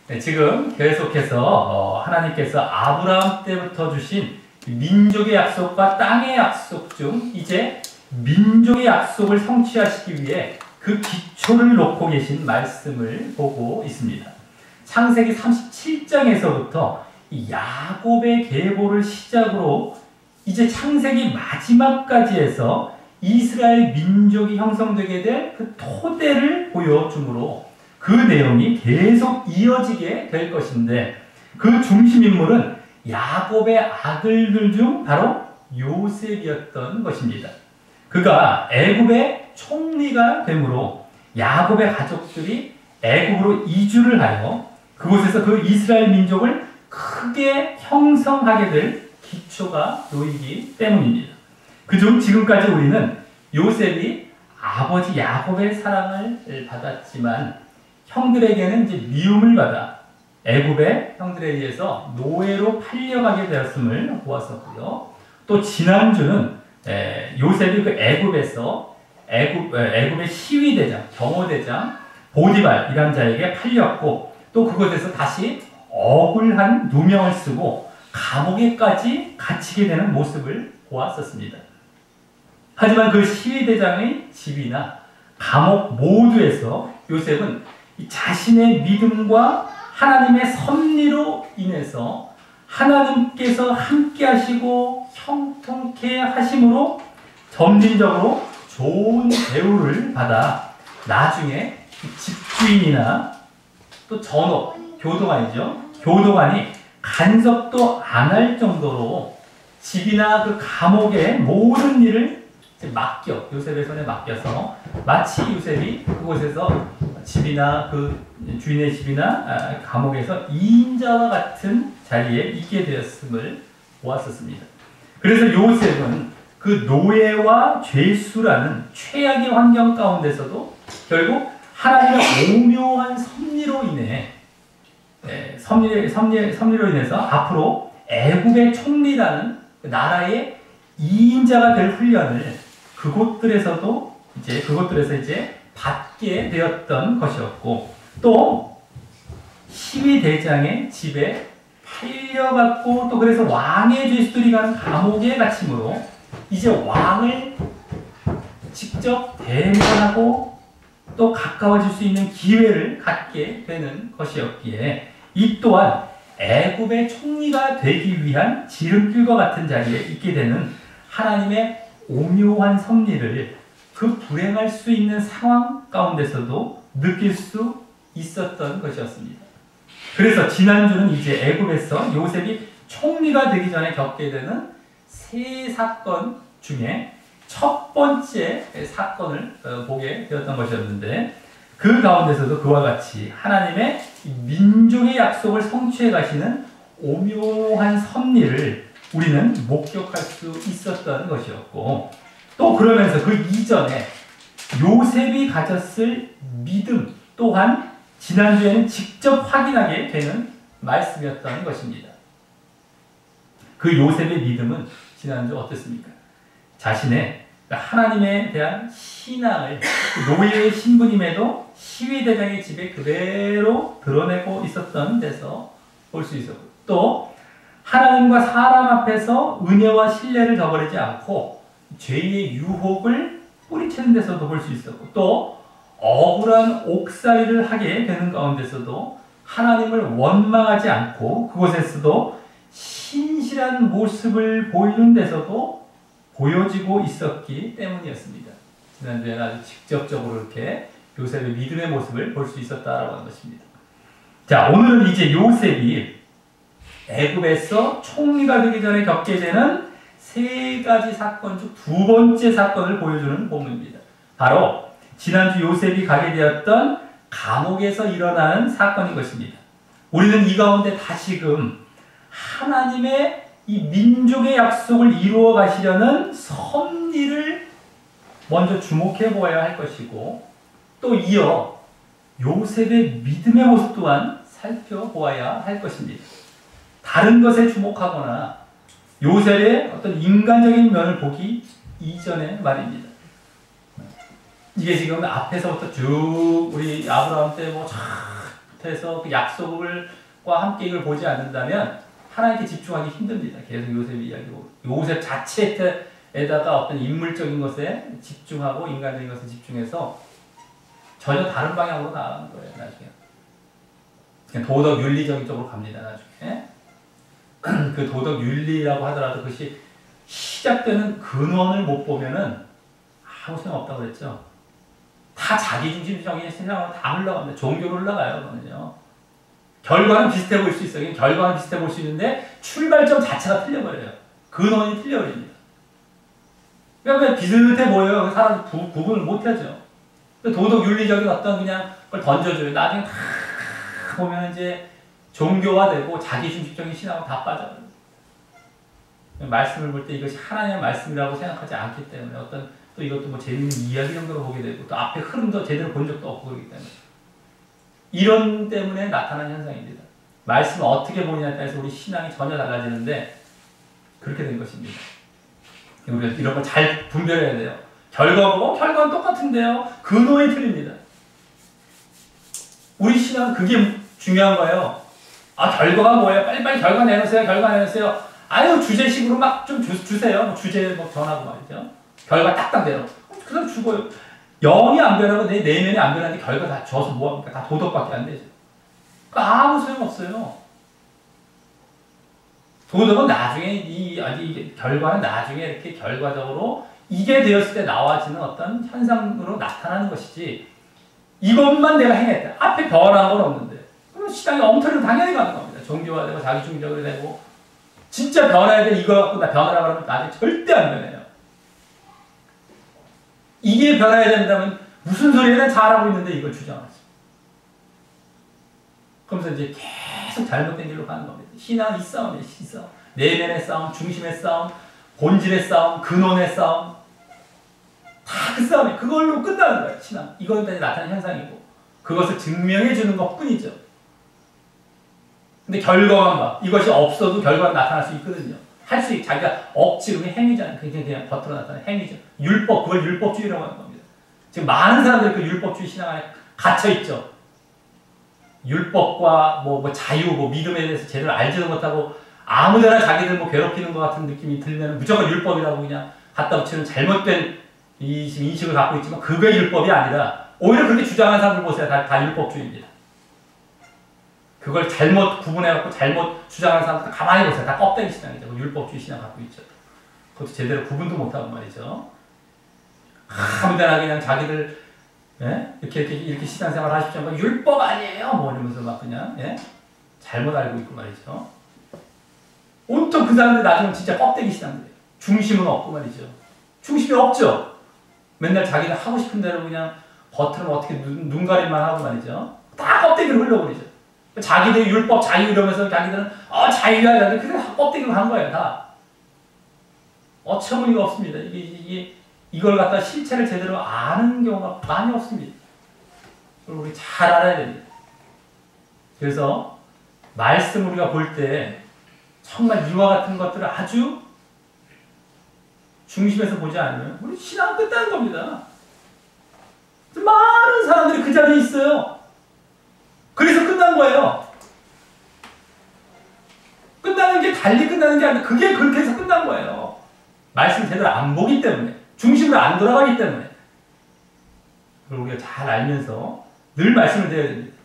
네, 지금 계속해서 하나님께서 아브라함 때부터 주신 민족의 약속과 땅의 약속 중 이제 민족의 약속을 성취하시기 위해 그 기초를 놓고 계신 말씀을 보고 있습니다. 창세기 37장에서부터 이 야곱의 계보를 시작으로 이제 창세기 마지막까지 해서 이스라엘 민족이 형성되게 될 그 토대를 보여주므로 그 내용이 계속 이어지게 될 것인데, 그 중심인물은 야곱의 아들들 중 바로 요셉이었던 것입니다. 그가 애굽의 총리가 되므로 야곱의 가족들이 애굽으로 이주를 하여 그곳에서 그 이스라엘 민족을 크게 형성하게 될 기초가 놓이기 때문입니다. 그중 지금까지 우리는 요셉이 아버지 야곱의 사랑을 받았지만 형들에게는 이제 미움을 받아 애굽의 형들에 의해서 노예로 팔려가게 되었음을 보았었고요. 또 지난주는 요셉이 그 애굽에서 애굽의 시위대장, 경호대장 보디발이라는 자에게 팔렸고, 또 그곳에서 다시 억울한 누명을 쓰고 감옥에까지 갇히게 되는 모습을 보았었습니다. 하지만 그 시위대장의 집이나 감옥 모두에서 요셉은 자신의 믿음과 하나님의 섭리로 인해서 하나님께서 함께 하시고 형통케 하심으로 점진적으로 좋은 대우를 받아 나중에 집주인이나 또 전업, 교도관이죠. 교도관이 간섭도 안 할 정도로 집이나 그 감옥의 모든 일을 요셉의 손에 맡겨서 마치 요셉이 그곳에서 집이나 그 주인의 집이나 감옥에서 2인자와 같은 자리에 있게 되었음을 보았었습니다. 그래서 요셉은 그 노예와 죄수라는 최악의 환경 가운데서도 결국 하나님의 오묘한 섭리로 인해서 앞으로 애굽의 총리라는 나라의 2인자가 될 훈련을 그곳들에서 받게 되었던 것이었고, 또 시위대장의 집에 팔려갔고, 또 그래서 왕의 죄수들이 가는 감옥에 갇힘으로 이제 왕을 직접 대면하고 또 가까워질 수 있는 기회를 갖게 되는 것이었기에, 이 또한 애굽의 총리가 되기 위한 지름길과 같은 자리에 있게 되는 하나님의 오묘한 섭리를 그 불행할 수 있는 상황 가운데서도 느낄 수 있었던 것이었습니다. 그래서 지난주는 이제 애굽에서 요셉이 총리가 되기 전에 겪게 되는 세 사건 중에 첫 번째 사건을 보게 되었던 것이었는데, 그 가운데서도 그와 같이 하나님의 민족의 약속을 성취해 가시는 오묘한 섭리를 우리는 목격할 수 있었던 것이었고, 또 그러면서 그 이전에 요셉이 가졌을 믿음 또한 지난주에는 직접 확인하게 되는 말씀이었던 것입니다. 그 요셉의 믿음은 지난주 어땠습니까? 자신의 하나님에 대한 신앙을 노예의 신분임에도 시위대장의 집에 그대로 드러내고 있었던 데서 볼 수 있었고, 또 하나님과 사람 앞에서 은혜와 신뢰를 저버리지 않고 죄의 유혹을 뿌리치는 데서도 볼 수 있었고, 또 억울한 옥살이를 하게 되는 가운데서도 하나님을 원망하지 않고 그곳에서도 신실한 모습을 보이는 데서도 보여지고 있었기 때문이었습니다. 지난주에는 아주 직접적으로 이렇게 요셉의 믿음의 모습을 볼 수 있었다라고 하는 것입니다. 자, 오늘은 이제 요셉이 애굽에서 총리가 되기 전에 겪게 되는 세 가지 사건 중 두 번째 사건을 보여주는 본문입니다. 바로 지난주 요셉이 가게 되었던 감옥에서 일어나는 사건인 것입니다. 우리는 이 가운데 다시금 하나님의 이 민족의 약속을 이루어 가시려는 섭리를 먼저 주목해 보아야 할 것이고, 또 이어 요셉의 믿음의 모습 또한 살펴보아야 할 것입니다. 다른 것에 주목하거나 요셉의 어떤 인간적인 면을 보기 이전에 말입니다. 이게 지금 앞에서부터 쭉 우리 아브라함 때 해서 그 약속과 함께 이걸 보지 않는다면 하나님께 집중하기 힘듭니다. 계속 요셉의 이야기고 요셉 자체에다가 어떤 인물적인 것에 집중하고 인간적인 것에 집중해서 전혀 다른 방향으로 나가는 거예요. 나중에 그냥 도덕 윤리적인 쪽으로 갑니다. 나중에 그 도덕 윤리라고 하더라도 그것이 시작되는 근원을 못 보면은 아무 소용 없다고 그랬죠. 다 자기중심적인 세상으로 다 흘러갑니다. 종교로 흘러가요. 그거는요. 결과는 비슷해 보일 수 있어요. 결과는 비슷해 보일 수 있는데 출발점 자체가 틀려버려요. 근원이 틀려버립니다. 그러니까 비슷해 보여요. 사람 구분을 못하죠. 도덕 윤리적인 어떤 그냥 걸 던져줘요. 나중에 다 보면 이제 종교화되고 자기중심적인 신앙으로 다 빠져요. 말씀을 볼 때 이것이 하나님의 말씀이라고 생각하지 않기 때문에 어떤 또 이것도 뭐 재밌는 이야기 정도로 보게 되고 또 앞에 흐름도 제대로 본 적도 없고 그렇기 때문에 이런 때문에 나타난 현상입니다. 말씀을 어떻게 보느냐에 따라서 우리 신앙이 전혀 달라지는데 그렇게 된 것입니다. 우리가 이런 걸 잘 분별해야 돼요. 결과 보고 결과는 똑같은데요. 근원이 틀립니다. 우리 신앙은 그게 중요한 거예요. 아 결과가 뭐예요? 빨리빨리 결과 내놓으세요. 결과 내놓으세요. 아유 주제식으로 막 좀 주세요. 뭐 주제 뭐 전하고 말이죠. 결과 딱딱 내려. 그 사람 죽어요. 영이 안 변하고 내 내면이 안 변하는데 결과 다 줘서 뭐합니까? 다 도덕밖에 안 되죠. 그러니까 아무 소용없어요. 도덕은 나중에 이 결과는 나중에 이렇게 결과적으로 이게 되었을 때 나와지는 어떤 현상으로 나타나는 것이지 이것만 내가 행했다. 앞에 변한 건 없는데 그럼 시장이 엉터리로 당연히 가는 겁니다. 종교화되고 자기중심적으로 되고 진짜 변해야 돼 이거 갖고 나 변하라 그러면 나중에 절대 안 변해요. 이게 변해야 된다면 무슨 소리는 잘하고 있는데 이걸 주장하지. 그러면서 이제 계속 잘못된 길로 가는 겁니다. 신앙은 이 싸움이에요. 신싸움. 내면의 싸움, 중심의 싸움, 본질의 싸움, 근원의 싸움. 다 그 싸움이에요. 그걸로 끝나는 거예요. 신앙. 이건 다시 나타나는 현상이고 그것을 증명해 주는 것뿐이죠. 근데 결과만 봐. 이것이 없어도 결과는 나타날 수 있거든요. 할 수 있고 자기가 억지로 행위잖아요. 그냥 겉으로 나타나는 행위죠. 율법, 그걸 율법주의라고 하는 겁니다. 지금 많은 사람들이 그 율법주의 신앙 안에 갇혀있죠. 율법과 뭐 자유, 뭐 믿음에 대해서 제대로 알지도 못하고 아무데나 자기들 뭐 괴롭히는 것 같은 느낌이 들면 무조건 율법이라고 그냥 갖다 붙이는 잘못된 인식을 갖고 있지만 그게 율법이 아니라 오히려 그렇게 주장하는 사람들 보세요. 다 율법주의입니다. 그걸 잘못 구분해갖고 잘못 주장하는 사람들 가만히 보세요. 다 껍데기 신앙이죠. 율법주의 신앙 갖고 있죠. 그것도 제대로 구분도 못하고 말이죠. 아무데나 그냥 자기들 예? 이렇게 신앙생활 하십시오. 율법 아니에요. 뭐 이러면서 막 그냥 예? 잘못 알고 있고 말이죠. 온통 그 사람들 나중에 진짜 껍데기 신앙들이에요. 중심은 없고 말이죠. 중심이 없죠. 맨날 자기가 하고 싶은 대로 그냥 겉으로 어떻게 눈가림만 하고 말이죠. 다 껍데기로 흘러버리죠. 자기들이 율법 자유 이러면서 자기들은 자유야 이러는데 그냥 껍데기로 간 거예요. 다. 어처구니가 없습니다. 이걸 갖다 실체를 제대로 아는 경우가 많이 없습니다. 그걸 우리 잘 알아야 됩니다. 그래서 말씀 우리가 볼 때 정말 이와 같은 것들을 아주 중심에서 보지 않으면 우리 신앙은 끝나는 겁니다. 많은 사람들이 그 자리에 있어요. 그래서 끝난 거예요. 끝나는 게 달리 끝나는 게 아니라 그게 그렇게 해서 끝난 거예요. 말씀 제대로 안 보기 때문에 중심으로 안 돌아가기 때문에 그걸 우리가 잘 알면서 늘 말씀을 드려야 됩니다.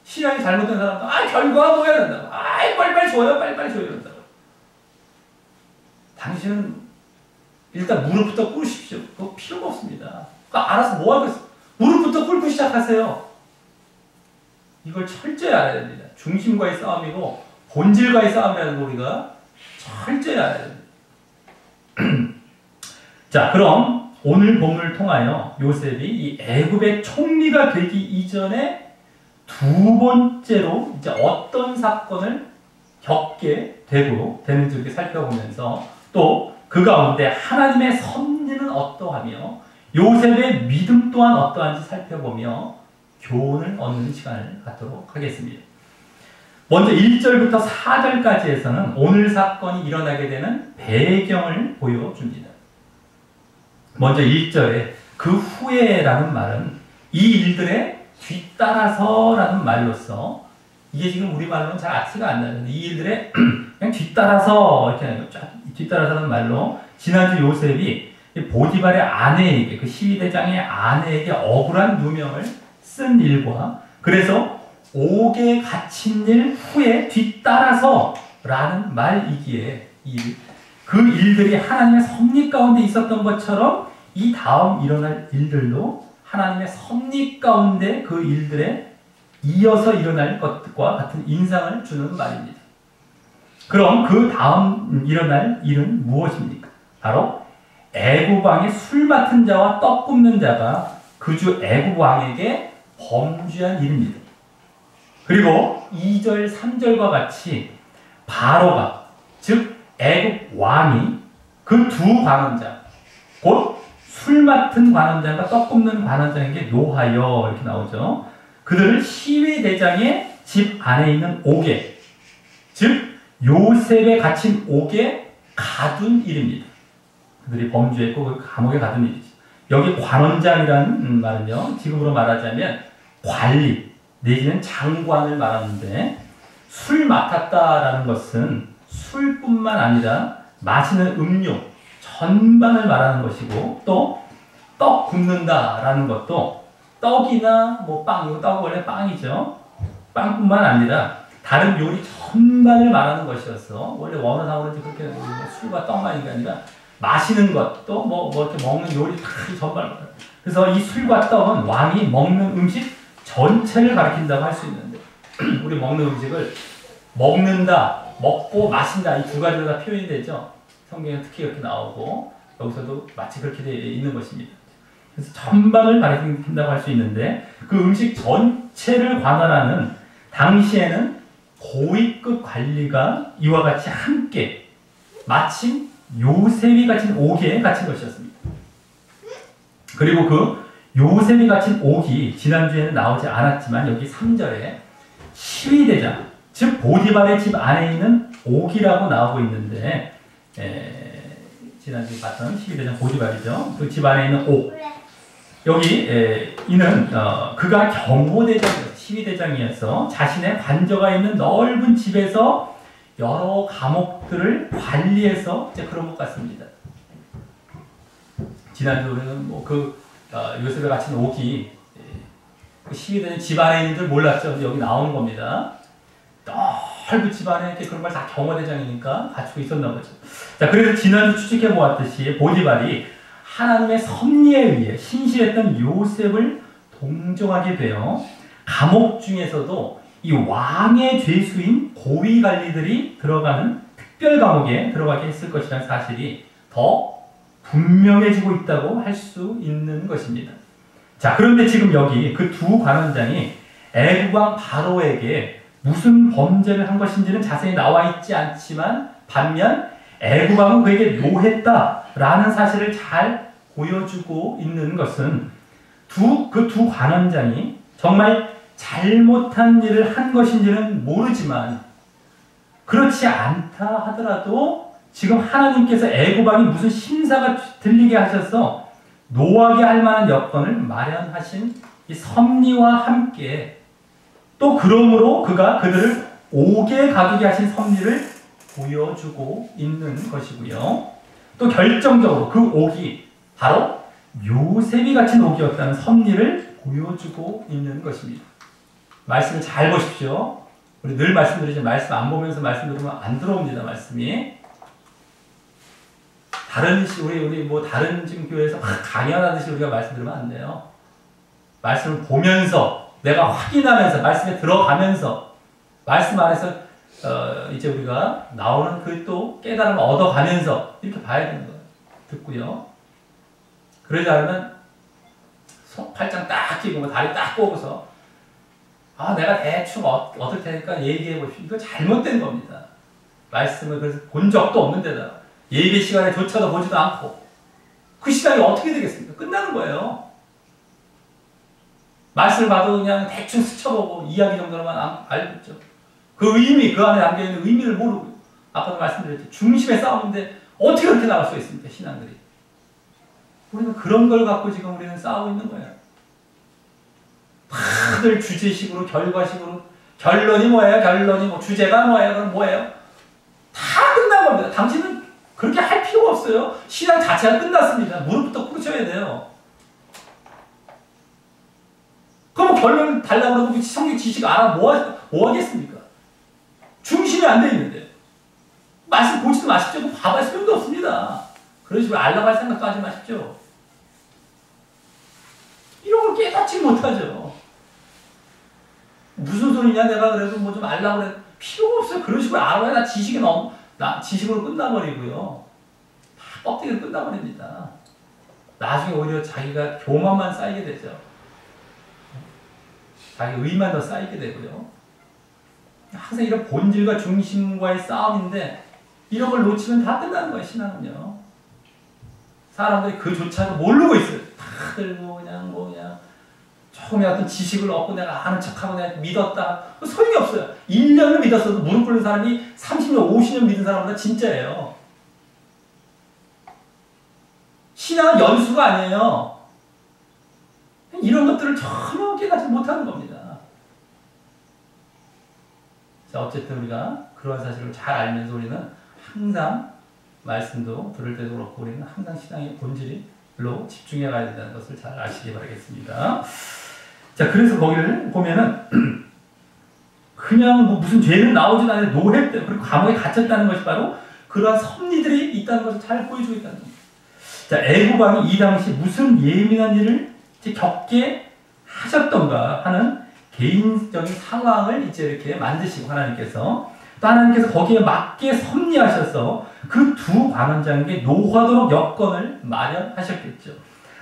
신앙이 잘못된 사람은 결과가 뭐야 이런다고 빨리빨리 줘요 빨리빨리 줘요 이런다고 당신은 일단 무릎부터 꿇으십시오. 그거 필요가 없습니다. 알아서 뭐 하겠어. 무릎부터 꿇고 시작하세요. 이걸 철저히 알아야 됩니다. 중심과의 싸움이고 본질과의 싸움이라는 거 우리가 철저히 알아야 됩니다. 자, 그럼 오늘 본문을 통하여 요셉이 이 애굽의 총리가 되기 이전에 두 번째로 이제 어떤 사건을 겪게 되는지 이렇게 살펴보면서 또 그 가운데 하나님의 섭리는 어떠하며 요셉의 믿음 또한 어떠한지 살펴보며 교훈을 얻는 시간을 갖도록 하겠습니다. 먼저 1절부터 4절까지에서는 오늘 사건이 일어나게 되는 배경을 보여줍니다. 먼저 1절에 그 후에라는 말은 이 일들의 뒤따라서라는 말로써 이게 지금 우리말로는 잘 아치가 안 나는데 이 일들의 그냥 뒤따라서 이렇게 하는 거죠. 뒤따라서는 말로 지난주 요셉이 보디발의 아내에게 그 시위대장의 아내에게 억울한 누명을 쓴 일과 그래서 옥에 갇힌 일 후에 뒤따라서라는 말이기에 그 일들이 하나님의 섭리 가운데 있었던 것처럼 이 다음 일어날 일들도 하나님의 섭리 가운데 그 일들에 이어서 일어날 것과 같은 인상을 주는 말입니다. 그럼 그 다음 일어날 일은 무엇입니까? 바로 애굽 왕의 술 맡은 자와 떡 굽는 자가 그 주 애굽 왕에게 범죄한 일입니다. 그리고 2절, 3절과 같이 바로가 즉 애굽 왕이 그 두 관원자 곧 술 맡은 관원자가 떡 굽는 관원자에게 노하여 이렇게 나오죠. 그들을 시위대장의 집 안에 있는 옥에 즉 요셉에 갇힌 옥에 가둔 일입니다. 그들이 범죄했고 그 감옥에 가둔 일이죠. 여기 관원장이라는 말은요. 지금으로 말하자면 관리 내지는 장관을 말하는데 술 맡았다라는 것은 술뿐만 아니라 마시는 음료 전반을 말하는 것이고 또 떡 굽는다라는 것도 떡이나 뭐 빵, 이거 떡 원래 빵이죠. 빵뿐만 아니라 다른 요리 전반을 말하는 것이었어. 원래 원어상으로는 그렇게 술과 떡만이 아니라 마시는 것도 뭐 이렇게 먹는 요리 다 전반을 말해요. 그래서 이 술과 떡은 왕이 먹는 음식 전체를 가리킨다고 할 수 있는데 우리 먹는 음식을 먹는다, 먹고 마신다 이 두 가지로 다 표현이 되죠. 성경에 특히 이렇게 나오고 여기서도 마치 그렇게 되어 있는 것입니다. 그래서 전반을 가리킨다고 할 수 있는데 그 음식 전체를 관할하는 당시에는 고위급 관리가 이와 같이 함께 마침 요셉이 갇힌 옥에 갇힌 것이었습니다. 그리고 그 요셉이 갇힌 옥이 지난주에는 나오지 않았지만 여기 3절에 시위대장 즉 보디발의 집 안에 있는 옥이라고 나오고 있는데 지난주에 봤던 시위대장 보디발이죠. 그 집 안에 있는 옥 여기 이는 그가 경호대장 시위대장이어서 자신의 관저가 있는 넓은 집에서 여러 감옥들을 관리해서 이제 그런 것 같습니다. 지난주에는 뭐 요셉에 갇힌 옥이 그 시위대장 집 안에 있는 줄 몰랐죠. 여기 나오는 겁니다. 넓은 집 안에 이렇게 그런 걸 다 경호대장이니까 갖추고 있었나 보죠. 자, 그래서 지난주 추측해 보았듯이 보디발이 하나님의 섭리에 의해 신실했던 요셉을 동정하게 되어 감옥 중에서도 이 왕의 죄수인 고위 관리들이 들어가는 특별 감옥에 들어가게 했을 것이라는 사실이 더 분명해지고 있다고 할 수 있는 것입니다. 자, 그런데 지금 여기 그 두 관원장이 애굽 왕 바로에게 무슨 범죄를 한 것인지는 자세히 나와 있지 않지만 반면 애굽 왕은 그에게 노했다라는 사실을 잘 보여주고 있는 것은 그 두 관원장이 정말 잘못한 일을 한 것인지는 모르지만 그렇지 않다 하더라도 지금 하나님께서 애굽 왕이 무슨 심사가 들리게 하셔서 노하게 할 만한 여건을 마련하신 이 섭리와 함께 또 그러므로 그가 그들을 옥에 가두게 하신 섭리를 보여주고 있는 것이고요. 또 결정적으로 그 옥이 바로 요셉이 갇힌 옥이었다는 섭리를 보여주고 있는 것입니다. 말씀을 잘 보십시오. 우리 늘 말씀드리지만 말씀 안 보면서 말씀 들으면 안 들어옵니다. 말씀이. 우리 뭐 다른 지금 교회에서 강연하듯이 우리가 말씀 들으면 안 돼요. 말씀을 보면서 내가 확인하면서 말씀에 들어가면서 말씀 안에서 이제 우리가 나오는 그 또 깨달음을 얻어가면서 이렇게 봐야 되는 거예요. 듣고요. 그러지 않으면 팔짱 딱 끼고 다리 딱 꼬고서 내가 대충 어떨 테니까 얘기해 보십시오. 이거 잘못된 겁니다. 말씀을 그래서 본 적도 없는데다 예배 시간에 조차도 보지도 않고 그 시간이 어떻게 되겠습니까? 끝나는 거예요. 말씀을 봐도 그냥 대충 스쳐보고 이야기 정도로만 알고 있죠. 그 의미, 그 안에 담겨있는 의미를 모르고 아까도 말씀드렸죠. 중심에 싸우는데 어떻게 그렇게 나갈 수 있습니까? 신앙들이. 우리는 그런 걸 갖고 지금 우리는 싸우고 있는 거예요. 다들 주제식으로 결과식으로 결론이 뭐예요? 결론이 뭐 주제가 뭐예요? 그럼 뭐예요? 다 끝난 겁니다. 당신은 그렇게 할 필요가 없어요. 신앙 자체가 끝났습니다. 무릎부터 꿇으셔야 돼요. 그럼 결론 달라고 그러고 성경 지식 알아 뭐 하겠습니까? 중심이 안 돼 있는데. 말씀 보지도 마십시오. 봐볼 소용도 없습니다. 그런 식으로 알라고 할 생각도 하지 마십시오. 이런 걸 깨닫지 못하죠. 무슨 소리냐, 내가 그래도 뭐 좀 알라고 그래. 필요가 없어요. 그런 식으로 알아야 나 지식으로 끝나버리고요. 다 껍데기로 끝나버립니다. 나중에 오히려 자기가 교만만 쌓이게 되죠. 자기 의만 더 쌓이게 되고요. 항상 이런 본질과 중심과의 싸움인데 이런 걸 놓치면 다 끝나는 거예요, 신앙은요. 사람들이 그조차도 모르고 있어요. 다들 뭐 그냥 조금의 어떤 지식을 얻고 내가 아는 척하고 내가 믿었다. 소용이 없어요. 1년을 믿었어도 무릎 꿇는 사람이 30년, 50년 믿은 사람보다 진짜예요. 신앙은 연수가 아니에요. 이런 것들을 전혀 깨닫지 못하는 겁니다. 자, 어쨌든 우리가 그런 사실을 잘 알면서 우리는 항상 말씀도 들을 때도 그렇고 우리는 항상 신앙의 본질로 집중해 가야 된다는 것을 잘 아시기 바라겠습니다. 자, 그래서 거기를 보면은 그냥 뭐 무슨 죄는 나오지도 않아요. 노획 때문에 그리고 감옥에 갇혔다는 것이 바로 그러한 섭리들이 있다는 것을 잘 보여주고 있다는 겁니다. 자, 애굽 왕이 이 당시 무슨 예민한 일을 겪게 하셨던가 하는 개인적인 상황을 이제 이렇게 만드시고 하나님께서 또 하나님께서 거기에 맞게 섭리하셔서 그 두 관원장에게 노하도록 여건을 마련하셨겠죠.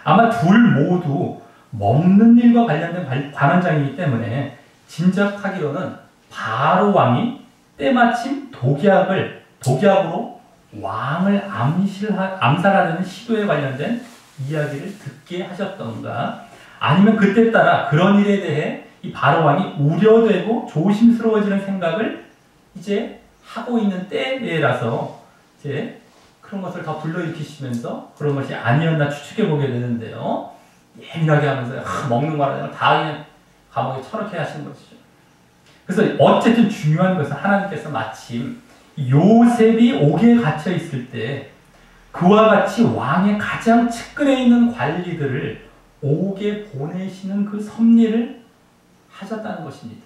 아마 둘 모두 먹는 일과 관련된 관원장이기 때문에 짐작하기로는 바로 왕이 때마침 독약으로 왕을 암살하려는 시도에 관련된 이야기를 듣게 하셨던가 아니면 그때 따라 그런 일에 대해 이 바로 왕이 우려되고 조심스러워지는 생각을 이제 하고 있는 때라서 이제 그런 것을 더 불러일으키시면서 그런 것이 아니었나 추측해 보게 되는데요. 예민하게 하면서 먹는 거라는 다 그냥 감옥에 처넣게 하시는 것이죠. 그래서 어쨌든 중요한 것은 하나님께서 마침 요셉이 옥에 갇혀 있을 때 그와 같이 왕의 가장 측근에 있는 관리들을 옥에 보내시는 그 섭리를 하셨다는 것입니다.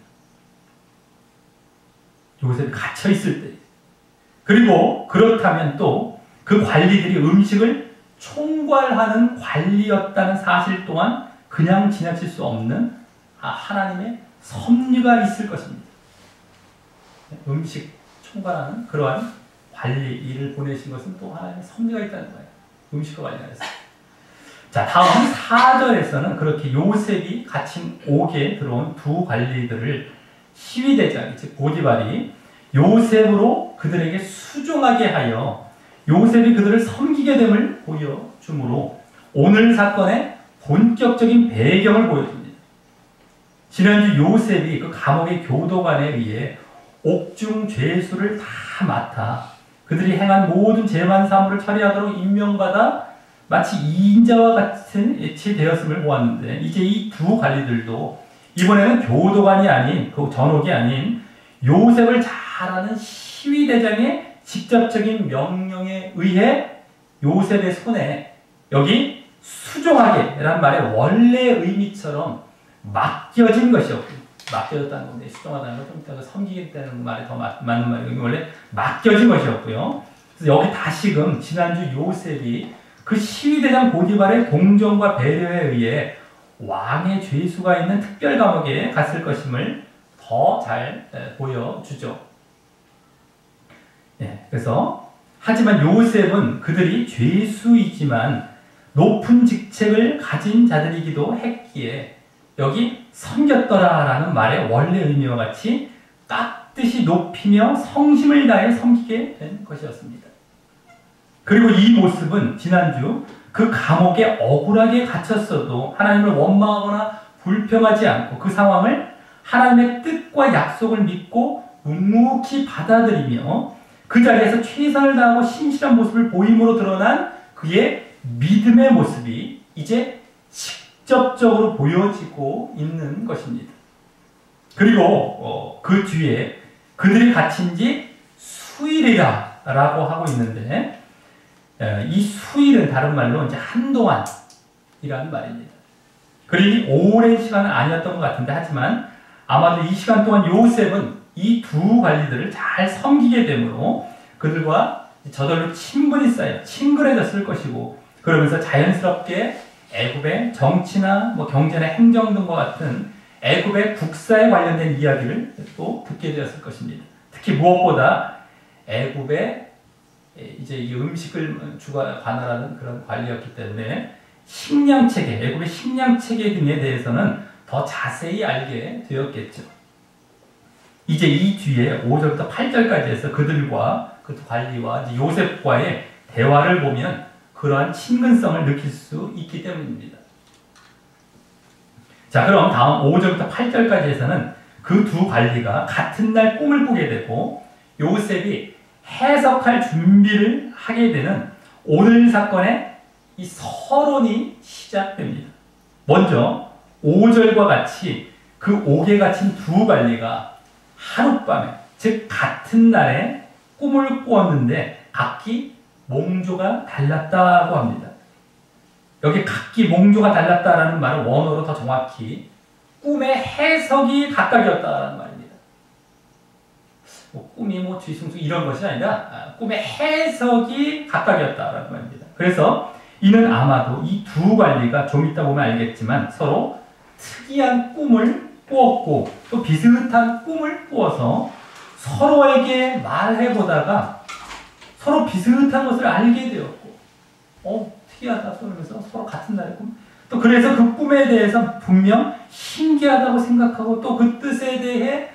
요셉이 갇혀 있을 때. 그리고 그렇다면 또 그 관리들이 음식을 총괄하는 관리였다는 사실 또한 그냥 지나칠 수 없는 하나님의 섭리가 있을 것입니다. 음식 총괄하는 그러한 관리 일을 보내신 것은 또 하나님의 섭리가 있다는 거예요. 음식과 관련해서. 자, 다음 4절에서는 그렇게 요셉이 갇힌 옥에 들어온 두 관리들을 시위대장, 즉 보디발이 요셉으로 그들에게 수종하게 하여 요셉이 그들을 섬기게 됨을 보여주므로 오늘 사건의 본격적인 배경을 보여줍니다. 지난주 요셉이 그 감옥의 교도관에 의해 옥중 죄수를 다 맡아 그들이 행한 모든 재반 사물을 처리하도록 임명받아 마치 이인자와 같은 애치되었음을 보았는데 이제 이 두 관리들도 이번에는 교도관이 아닌 그 전옥이 아닌 요셉을 잘 아는 시위대장의 직접적인 명령에 의해 요셉의 손에 여기 수종하게 라는 말의 원래 의미처럼 맡겨진 것이었고 맡겨졌다는 건데 수종하다는 건 좀 이따가 섬기겠다는 말이 더 맞는 말이고 원래 맡겨진 것이었고요. 그래서 여기 다시금 지난주 요셉이 그 시위대장 보디발의 동정과 배려에 의해 왕의 죄수가 있는 특별 감옥에 갔을 것임을 더 잘 보여주죠. 그래서 하지만 요셉은 그들이 죄수이지만 높은 직책을 가진 자들이기도 했기에 여기 섬겼더라라는 말의 원래 의미와 같이 깍듯이 높이며 성심을 다해 섬기게 된 것이었습니다. 그리고 이 모습은 지난주 그 감옥에 억울하게 갇혔어도 하나님을 원망하거나 불평하지 않고 그 상황을 하나님의 뜻과 약속을 믿고 묵묵히 받아들이며 그 자리에서 최선을 다하고 신실한 모습을 보임으로 드러난 그의 믿음의 모습이 이제 직접적으로 보여지고 있는 것입니다. 그리고 그 뒤에 그들이 갇힌 지 수일이라 라고 하고 있는데, 이 수일은 다른 말로 이제 한동안이라는 말입니다. 그러니 오랜 시간은 아니었던 것 같은데, 하지만 아마도 이 시간 동안 요셉은 이 두 관리들을 잘 섬기게 되므로 그들과 저절로 친분이 쌓여 친근해졌을 것이고, 그러면서 자연스럽게 애굽의 정치나 뭐 경제나 행정 등과 같은 애굽의 국사에 관련된 이야기를 또 듣게 되었을 것입니다. 특히 무엇보다 애굽의 이제 이 음식을 관할하는 그런 관리였기 때문에 식량 체계, 애굽의 식량 체계 등에 대해서는 더 자세히 알게 되었겠죠. 이제 이 뒤에 5절부터 8절까지 해서 그들과 그 관리와 이제 요셉과의 대화를 보면 그러한 친근성을 느낄 수 있기 때문입니다. 자, 그럼 다음 5절부터 8절까지 해서는 그 두 관리가 같은 날 꿈을 꾸게 되고 요셉이 해석할 준비를 하게 되는 오늘 사건의 이 서론이 시작됩니다. 먼저 5절과 같이 그 옥에 갇힌 두 관리가 하룻밤에, 즉 같은 날에 꿈을 꾸었는데 각기 몽조가 달랐다고 합니다. 여기 각기 몽조가 달랐다라는 말은 원어로 더 정확히 꿈의 해석이 각각이었다라는 말입니다. 꿈이 뒤숭숭 이런 것이 아니라 꿈의 해석이 각각이었다라는 말입니다. 그래서 이는 아마도 이 두 관리가 좀 이따 보면 알겠지만 서로 특이한 꿈을 꾸었고 또 비슷한 꿈을 꾸어서 서로에게 말해보다가 서로 비슷한 것을 알게 되었고 특이하다 그러면서 서로 같은 날에 꿈, 또 그래서 그 꿈에 대해서 분명 신기하다고 생각하고 또 그 뜻에 대해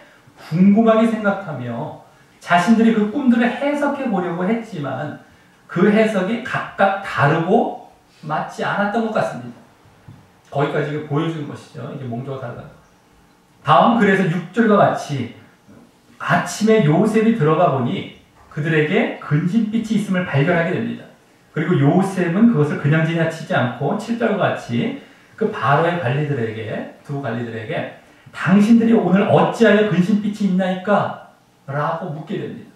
궁금하게 생각하며 자신들이 그 꿈들을 해석해 보려고 했지만 그 해석이 각각 다르고 맞지 않았던 것 같습니다. 거기까지 보여주는 것이죠. 이게 몽조가 다르다. 다음, 그래서 6절과 같이 아침에 요셉이 들어가 보니 그들에게 근심빛이 있음을 발견하게 됩니다. 그리고 요셉은 그것을 그냥 지나치지 않고 7절과 같이 그 바로의 관리들에게, 두 관리들에게 당신들이 오늘 어찌하여 근심빛이 있나이까? 라고 묻게 됩니다.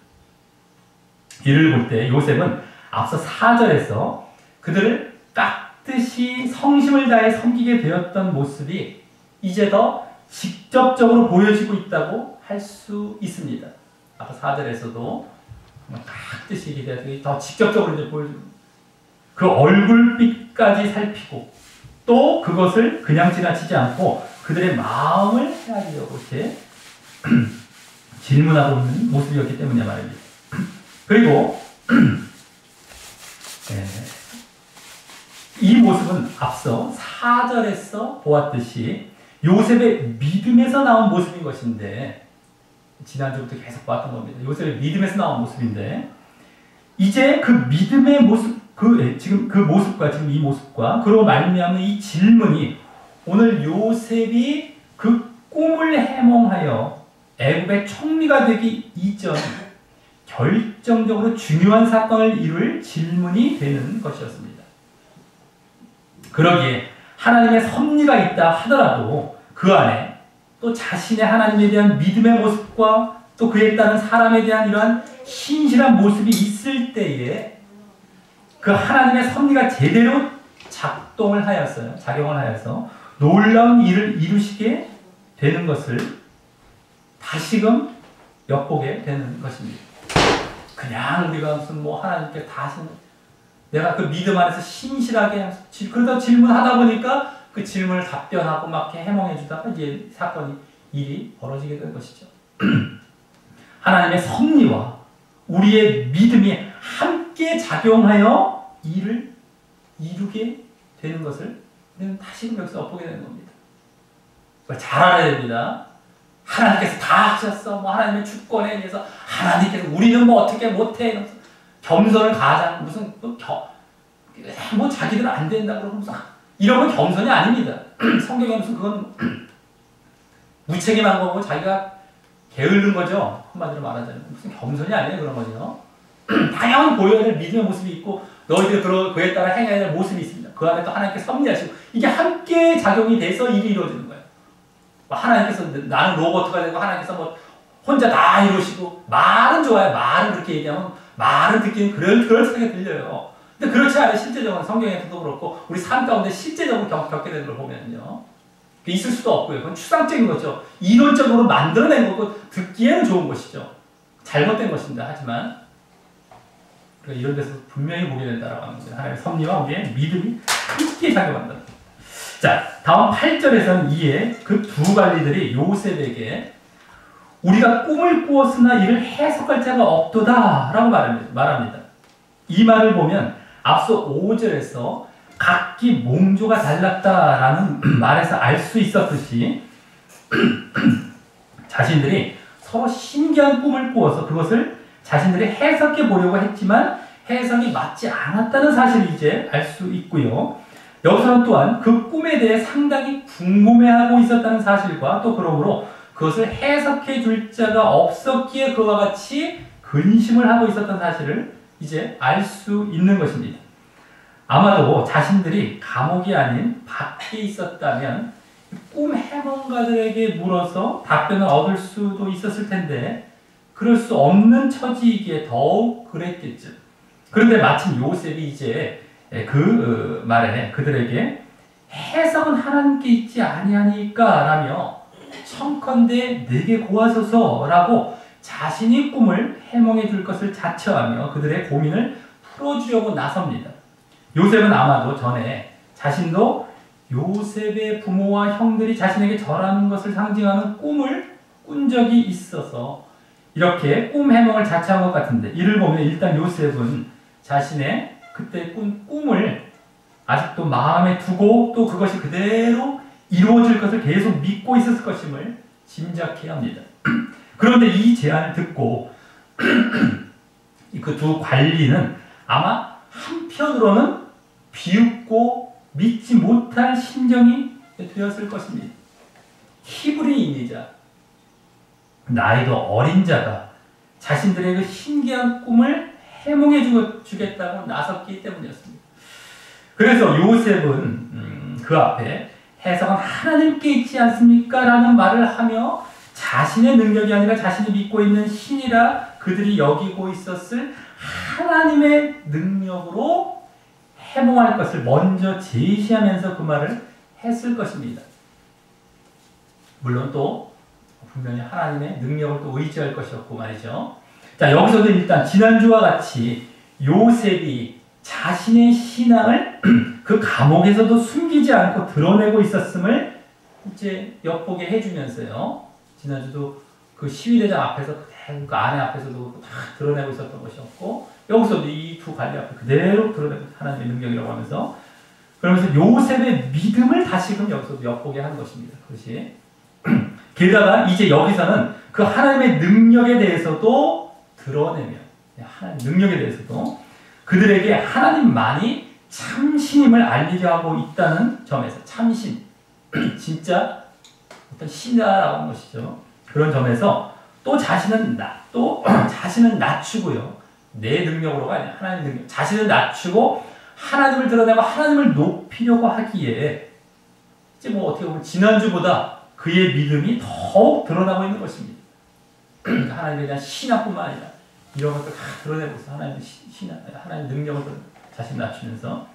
이를 볼 때 요셉은 앞서 4절에서 그들을 깍듯이 성심을 다해 섬기게 되었던 모습이 이제 더 직접적으로 보여지고 있다고 할 수 있습니다. 아까 4절에서도 깍듯이 이게 더 직접적으로 이제 보여줍니다. 그 얼굴빛까지 살피고 또 그것을 그냥 지나치지 않고 그들의 마음을 헤아리려고 이렇게 질문하고 있는 모습이었기 때문에 말입니다. 그리고 이 모습은 앞서 4절에서 보았듯이 요셉의 믿음에서 나온 모습인 것인데, 지난주부터 계속 봤던 겁니다. 요셉의 믿음에서 나온 모습인데 이제 그 믿음의 모습, 지금 그 모습과 지금 이 모습과 그로 말미암는 이 질문이 오늘 요셉이 그 꿈을 해몽하여 애굽의 총리가 되기 이전 결정적으로 중요한 사건을 이룰 질문이 되는 것이었습니다. 그러기에 하나님의 섭리가 있다 하더라도 그 안에 또 자신의 하나님에 대한 믿음의 모습과 또 그에 따른 사람에 대한 이러한 신실한 모습이 있을 때에 그 하나님의 섭리가 제대로 작용을 하여서 놀라운 일을 이루시게 되는 것을 다시금 엿보게 되는 것입니다. 그냥 우리가 무슨 하나님께 다 하시는, 내가 그 믿음 안에서 신실하게 그러다 질문하다 보니까 그 질문을 답변하고 막 해몽해 주다가 이제 일이 벌어지게 된 것이죠. 하나님의 섭리와 우리의 믿음이 함께 작용하여 일을 이루게 되는 것을 우리는 다시금 여기서 엿보게 되는 겁니다. 잘 알아야 됩니다. 하나님께서 다 하셨어. 하나님의 주권에 의해서 하나님께서 우리는 어떻게 못해. 겸손을 가장 무슨 자기들은 안 된다 그러면서 이런 건 겸손이 아닙니다. 성경에 무슨 그건 무책임한 거고 자기가 게으른 거죠. 한마디로 말하자면 무슨 겸손이 아니에요. 그런 거죠. 당연히 보여야 될 믿음의 모습이 있고 너희들 그에 따라 행해야 될 모습이 있습니다. 그 안에 또 하나님께 섭리하시고 이게 함께 작용이 돼서 일이 이루어지는 거예요. 하나님께서 나는 로봇가 되고 하나님께서 뭐 혼자 다 이루시고 말은 좋아요. 말은 그렇게 얘기하면 말은 듣기는 그럴듯하게 들려요. 근데 그렇지 않아요. 실제적으로 성경에서도 그렇고 우리 삶 가운데 실제적으로 겪게 되는 걸 보면요. 있을 수도 없고요. 그건 추상적인 거죠. 이론적으로 만들어낸 거고 듣기에는 좋은 것이죠. 잘못된 것입니다. 하지만 이런 데서 분명히 보게 된다라고 하는 거예요. 하나님의 섭리와 우리의 믿음이 함께 작용한다. 자, 다음 8절에서는 이에 그 두 관리들이 요셉에게 우리가 꿈을 꾸었으나 이를 해석할 자가 없도다 라고 말합니다. 이 말을 보면 앞서 5절에서 각기 몽조가 달랐다라는 말에서 알 수 있었듯이 자신들이 서로 신기한 꿈을 꾸어서 그것을 자신들이 해석해 보려고 했지만 해석이 맞지 않았다는 사실을 이제 알 수 있고요. 여기서는 또한 그 꿈에 대해 상당히 궁금해하고 있었다는 사실과 또 그러므로 그것을 해석해 줄 자가 없었기에 그와 같이 근심을 하고 있었던 사실을 이제 알 수 있는 것입니다. 아마도 자신들이 감옥이 아닌 밖에 있었다면 꿈 해몽가들에게 물어서 답변을 얻을 수도 있었을 텐데 그럴 수 없는 처지이기에 더욱 그랬겠죠. 그런데 마침 요셉이 이제 그 말에 그들에게 해석은 하나님께 있지 아니하니까 라며 청컨대 내게 고하소서라고 자신이 꿈을 해몽해 줄 것을 자처하며 그들의 고민을 풀어주려고 나섭니다. 요셉은 아마도 전에 자신도 요셉의 부모와 형들이 자신에게 절하는 것을 상징하는 꿈을 꾼 적이 있어서 이렇게 꿈 해몽을 자처한 것 같은데 이를 보면 일단 요셉은 자신의 그때 꾼 꿈을 아직도 마음에 두고 또 그것이 그대로 이루어질 것을 계속 믿고 있었을 것임을 짐작해야 합니다. 그런데 이 제안을 듣고 그 두 관리는 아마 한편으로는 비웃고 믿지 못할 심정이 되었을 것입니다. 히브리인이자 나이도 어린 자가 자신들의 그 신기한 꿈을 해몽해 주겠다고 나섰기 때문이었습니다. 그래서 요셉은 그 앞에 해석은 하나님께 있지 않습니까? 라는 말을 하며 자신의 능력이 아니라 자신이 믿고 있는 신이라 그들이 여기고 있었을 하나님의 능력으로 해몽할 것을 먼저 제시하면서 그 말을 했을 것입니다. 물론 또 분명히 하나님의 능력을 또 의지할 것이었고 말이죠. 자, 여기서도 일단 지난주와 같이 요셉이 자신의 신앙을 그 감옥에서도 숨기지 않고 드러내고 있었음을 이제 엿보게 해주면서요. 지난주도 그 시위대장 앞에서 그 아내 앞에서도 다 드러내고 있었던 것이었고 여기서도 이 두 관리 앞에 그대로 드러내고 하나님의 능력이라고 하면서 그러면서 요셉의 믿음을 다시금 여기서도 엿보게 하는 것입니다. 그것이 게다가 이제 여기서는 그 하나님의 능력에 대해서도 드러내며 하나님의 능력에 대해서도 그들에게 하나님만이 참신임을 알리려 하고 있다는 점에서 참신, 진짜 어떤 신이라고 하는 것이죠. 그런 점에서 또 자신은 낮추고요. 내 능력으로가 아니라 하나님의 능력. 자신을 낮추고 하나님을 드러내고 하나님을 높이려고 하기에 이제 뭐 어떻게 보면 지난주보다 그의 믿음이 더욱 드러나고 있는 것입니다. 하나님에 대한 신앙뿐만 아니라 이런 것들 다 드러내고 있어. 하나님의 신앙, 하나님의 능력을 자신 낮추면서.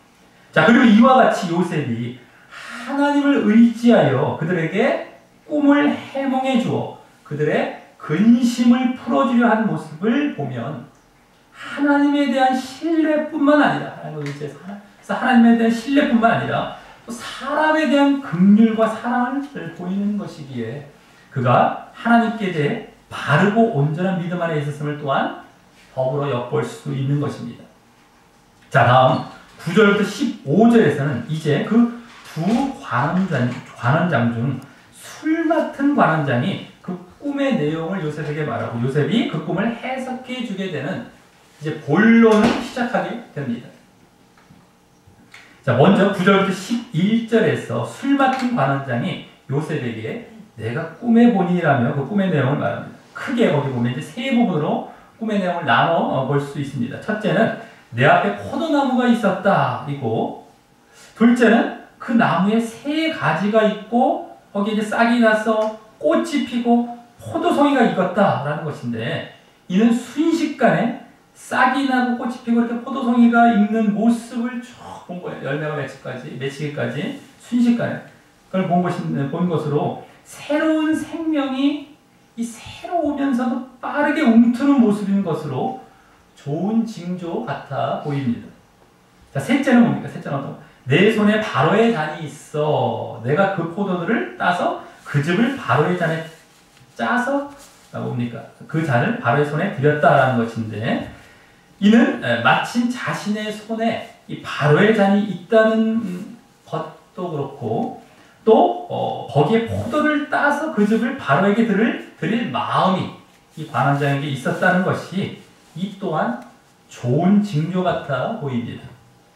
자, 그리고 이와 같이 요셉이 하나님을 의지하여 그들에게 꿈을 해몽해 주어 그들의 근심을 풀어주려 한 모습을 보면 하나님에 대한 신뢰뿐만 아니라 하나님을 의지해서 하나님에 대한 신뢰뿐만 아니라 또 사람에 대한 긍휼과 사랑을 보이는 것이기에 그가 하나님께 대해 바르고 온전한 믿음 안에 있었음을 또한 더불어 엿볼 수 있는 것입니다. 자, 다음 9절부터 15절에서는 이제 그 두 관원장 중 술 맡은 관원장이 그 꿈의 내용을 요셉에게 말하고 요셉이 그 꿈을 해석해 주게 되는 이제 본론을 시작하게 됩니다. 자, 먼저 9절부터 11절에서 술 맡은 관원장이 요셉에게 내가 꿈에 보니라며 그 꿈의 내용을 말합니다. 크게 거기 보면 이제 세 부분으로 꿈의 내용을 나눠 볼 수 있습니다. 첫째는 내 앞에 포도나무가 있었다. 그리고 둘째는 그 나무에 새 가지가 있고 거기에 이제 싹이 나서 꽃이 피고 포도송이가 익었다라는 것인데, 이는 순식간에 싹이 나고 꽃이 피고 이렇게 포도송이가 익는 모습을 쭉 본 거예요. 열매가 맺히기까지 순식간에 그걸 본 것으로 새로운 생명이 이 새로우면서도 빠르게 움트는 모습인 것으로 좋은 징조 같아 보입니다. 자, 셋째는 뭡니까? 셋째는 내 손에 바로의 잔이 있어. 내가 그 포도들을 따서 그 즙을 바로의 잔에 짜서 뭡니까? 그 잔을 바로의 손에 드렸다라는 것인데, 이는 마침 자신의 손에 이 바로의 잔이 있다는 것도 그렇고, 또 거기에 포도를 따서 그 즙을 바로에게 드릴 마음이 이 관원장에게 있었다는 것이 이 또한 좋은 징조 같아 보입니다.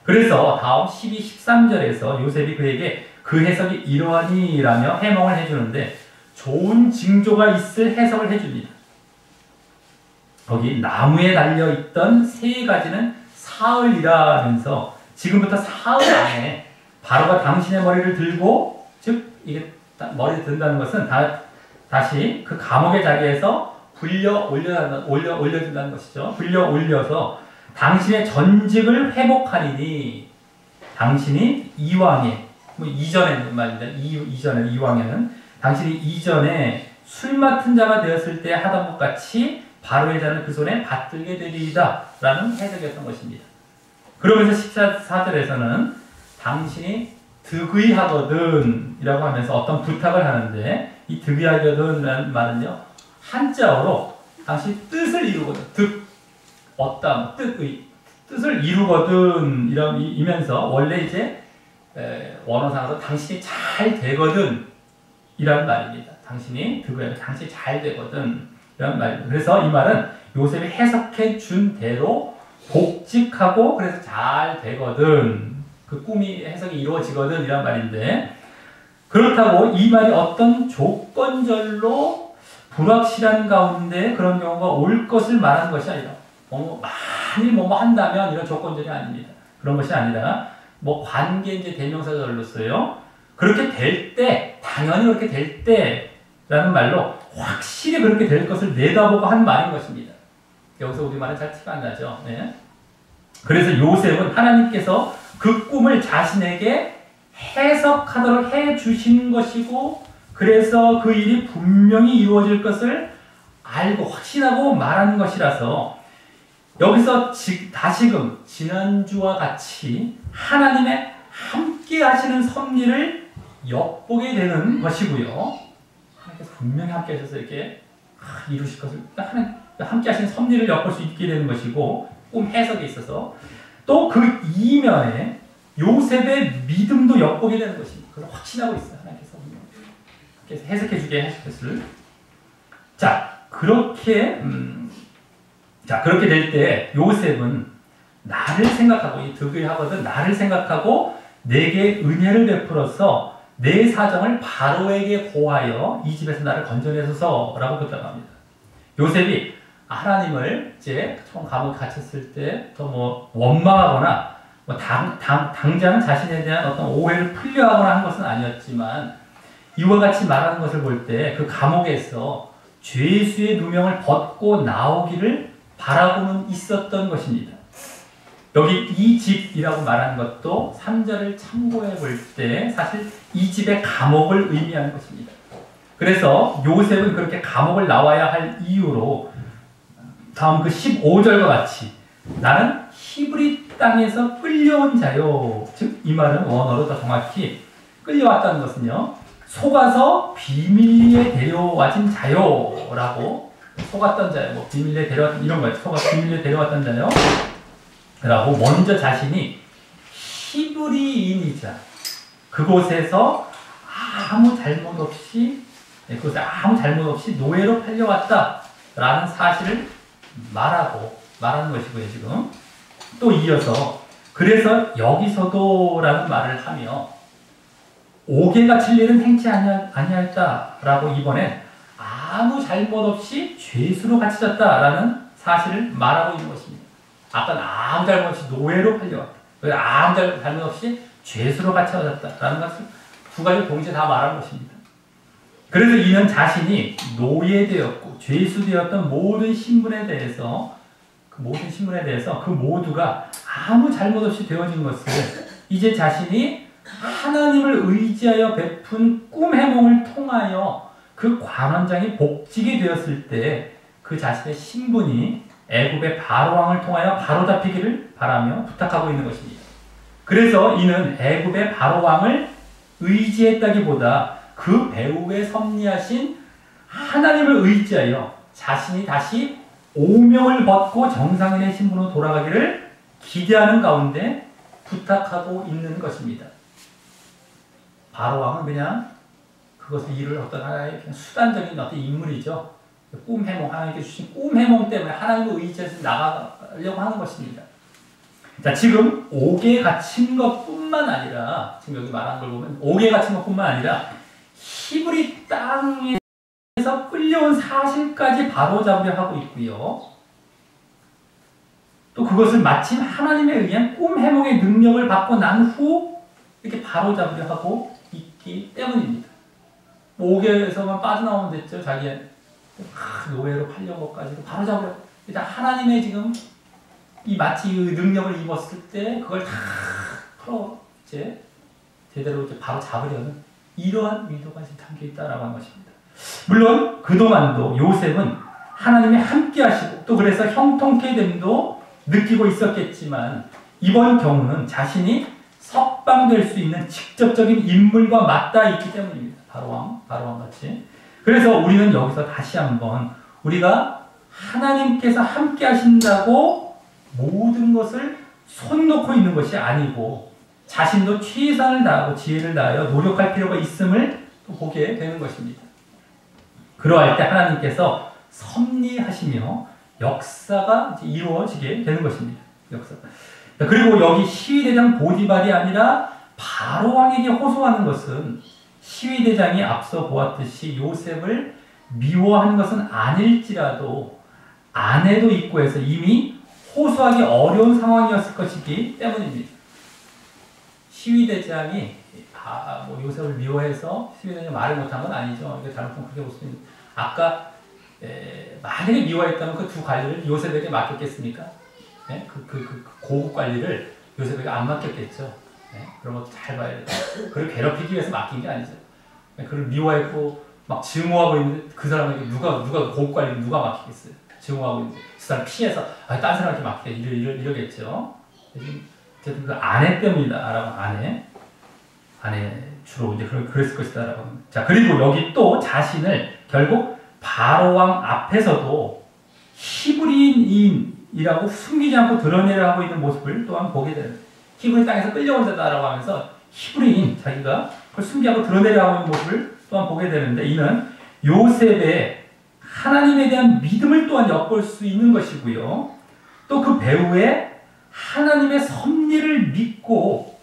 그래서 다음 12, 13절에서 요셉이 그에게 그 해석이 이러하니라며 해몽을 해주는데, 좋은 징조가 있을 해석을 해줍니다. 거기 나무에 달려있던 세 가지는 사흘이라면서 지금부터 사흘 안에 바로가 당신의 머리를 들고, 즉 이게 머리를 든다는 것은 다시 그 감옥의 자리에서 올려준다는 것이죠. 불려 올려서 당신의 전직을 회복하리니, 당신이 이왕에, 이전에 말입니다. 이전에, 이왕에는 당신이 이전에 술 맡은 자가 되었을 때 하던 것 같이 바로의 잔을 그 손에 받들게 되리이다 라는 해석이었던 것입니다. 그러면서 14절에서는 당신이 득의하거든 이라고 하면서 어떤 부탁을 하는데, 이 득의하거든 라는 말은요, 한자어로 당신 뜻을 이루거든, 얻다, 뜻을 이루거든 이면서 원래 이제 원어상으로 당신이 잘 되거든 이라는 말입니다. 당신이 득의하면 당신이 잘 되거든 이라는 말입니다. 그래서 이 말은 요셉이 해석해 준 대로 복직하고 그래서 잘 되거든, 그 꿈이 해석이 이루어지거든 이란 말인데, 그렇다고 이 말이 어떤 조건절로 불확실한 가운데 그런 경우가 올 것을 말하는 것이 아니라, 만일 뭐뭐 한다면 이런 조건절이 아닙니다. 그런 것이 아니라 관계 이제 대명사절로 써요. 그렇게 될 때, 당연히 그렇게 될 때라는 말로 확실히 그렇게 될 것을 내다보고 한 말인 것입니다. 여기서 우리말은 잘 티가 안 나죠. 네. 그래서 요셉은 하나님께서 그 꿈을 자신에게 해석하도록 해주신 것이고, 그래서 그 일이 분명히 이루어질 것을 알고 확신하고 말하는 것이라서, 여기서 다시금 지난주와 같이 하나님의 함께 하시는 섭리를 엿보게 되는 것이고요. 하나님께서 분명히 함께 하셔서 이렇게 이루실 것을 하나님 함께 하시는 섭리를 엿볼 수 있게 되는 것이고, 꿈 해석에 있어서 또 그 이면에 요셉의 믿음도 엿보게 되는 것입니다. 그걸 확신하고 있어요. 하나님께서 해석해 주게 하실 것을. 그렇게 될 때 요셉은 나를 생각하고, 이 득의하거든 나를 생각하고 내게 은혜를 베풀어서 내 사정을 바로에게 고하여 이 집에서 나를 건져내소서라고 부탁합니다. 요셉이 하나님을 이제 처음 감옥에 갇혔을 때 더 원망하거나 당장 자신에 대한 어떤 오해를 풀려하거나 한 것은 아니었지만, 이와 같이 말하는 것을 볼 때 그 감옥에서 죄수의 누명을 벗고 나오기를 바라고는 있었던 것입니다. 여기 이 집이라고 말하는 것도 3절을 참고해 볼 때 사실 이 집의 감옥을 의미하는 것입니다. 그래서 요셉은 그렇게 감옥을 나와야 할 이유로 다음 그 15절과 같이 나는 히브리 땅에서 끌려온 자요. 즉 이 말은 원어로 더 정확히 끌려왔다는 것은요, 속아서 비밀리에 데려와진 자요 라고, 속았던 자요, 비밀리에 데려왔던 이런 거예요. 속아서 비밀리에 데려왔던 자요 라고 먼저 자신이 히브리인이자 그곳에서 아무 잘못 없이 노예로 팔려왔다 라는 사실을 말하는 것이고요. 지금 또 이어서 그래서 여기서도 라는 말을 하며 옥에 갇힐 일은 행치 아니하였다라고 이번엔 아무 잘못 없이 죄수로 갇혀졌다라는 사실을 말하고 있는 것입니다. 아까는 아무 잘못 없이 노예로 팔려왔다. 아무 잘못 없이 죄수로 갇혀졌다라는 것을 두 가지 동시에 다 말한 것입니다. 그래서 이는 자신이 노예되었고 죄수되었던 모든 신분에 대해서 그 모두가 아무 잘못 없이 되어진 것을 이제 자신이 하나님을 의지하여 베푼 꿈 해몽을 통하여 그 관원장이 복직이 되었을 때 그 자신의 신분이 애굽의 바로왕을 통하여 바로잡히기를 바라며 부탁하고 있는 것입니다. 그래서 이는 애굽의 바로왕을 의지했다기보다 그 배후에 섭리하신 하나님을 의지하여 자신이 다시 오명을 벗고 정상인의 신분으로 돌아가기를 기대하는 가운데 부탁하고 있는 것입니다. 바로왕은 그냥 그것을 이룰 어떤 하나의 그냥 수단적인 어떤 인물이죠. 꿈 해몽, 하나님께 주신 꿈 해몽 때문에 하나님을 의지해서 나가려고 하는 것입니다. 자, 지금 옥에 갇힌 것뿐만 아니라, 지금 여기 말한 걸 보면 옥에 갇힌 것뿐만 아니라 히브리 땅에서 끌려온 사실까지 바로잡으려 하고 있고요. 또 그것을 마침 하나님에 의한 꿈 해몽의 능력을 받고 난 후 이렇게 바로잡으려 하고 있기 때문입니다. 옥에서만 빠져나오면 됐죠. 자기의 노예로 팔려온 것까지도 바로잡으려. 일단 하나님의 지금 이 마치 그 능력을 입었을 때 그걸 다 풀어 이제 제대로 이제 바로 잡으려는 이러한 의도가 지금 담겨 있다라고 하는 것입니다. 물론 그동안도 요셉은 하나님이 함께 하시고 또 그래서 형통케 됨도 느끼고 있었겠지만 이번 경우는 자신이 석방될 수 있는 직접적인 인물과 맞닿아 있기 때문입니다. 바로왕 같이. 그래서 우리는 여기서 다시 한번 우리가 하나님께서 함께 하신다고 모든 것을 손 놓고 있는 것이 아니고 자신도 최선을 다하고 지혜를 다하여 노력할 필요가 있음을 또 보게 되는 것입니다. 그러할 때 하나님께서 섭리하시며 역사가 이제 이루어지게 되는 것입니다. 역사. 그리고 여기 시위대장 보디발이 아니라 바로왕에게 호소하는 것은 시위대장이 앞서 보았듯이 요셉을 미워하는 것은 아닐지라도 아내도 있고 해서 이미 호소하기 어려운 상황이었을 것이기 때문입니다. 시위대장이 요셉을 미워해서 시위대장이 말을 못한 건 아니죠. 이게 잘못하면 그렇게 볼 수 있는. 아까 만약에 미워했다면 그 두 관리를 요셉에게 맡겼겠습니까? 네? 그 고급 관리를 요셉에게 안 맡겼겠죠. 네? 그런 것도 잘 봐야 돼요. 그를 괴롭히기 위해서 맡긴 게 아니죠. 네? 그를 미워했고 막 증오하고 있는데 그 사람에게 누가 고급 관리를 누가 맡기겠어요? 증오하고 있는데 그 사람 피해서 다른 사람한테 맡게 이러겠죠. 어쨌든 그 아내 때문이다라고 아내 주로 이제 그랬을 것이다라고 합니다. 자, 그리고 여기 또 자신을 결국 바로왕 앞에서도 히브리인이라고 숨기지 않고 드러내려 하고 있는 모습을 또한 보게 됩니다. 히브리 땅에서 끌려온다라고 하면서 히브리인 자기가 그걸 숨기고 드러내려 하고 있는 모습을 또한 보게 되는데 이는 요셉의 하나님에 대한 믿음을 또한 엿볼 수 있는 것이고요. 또 그 배후에 하나님의 섭리를 믿고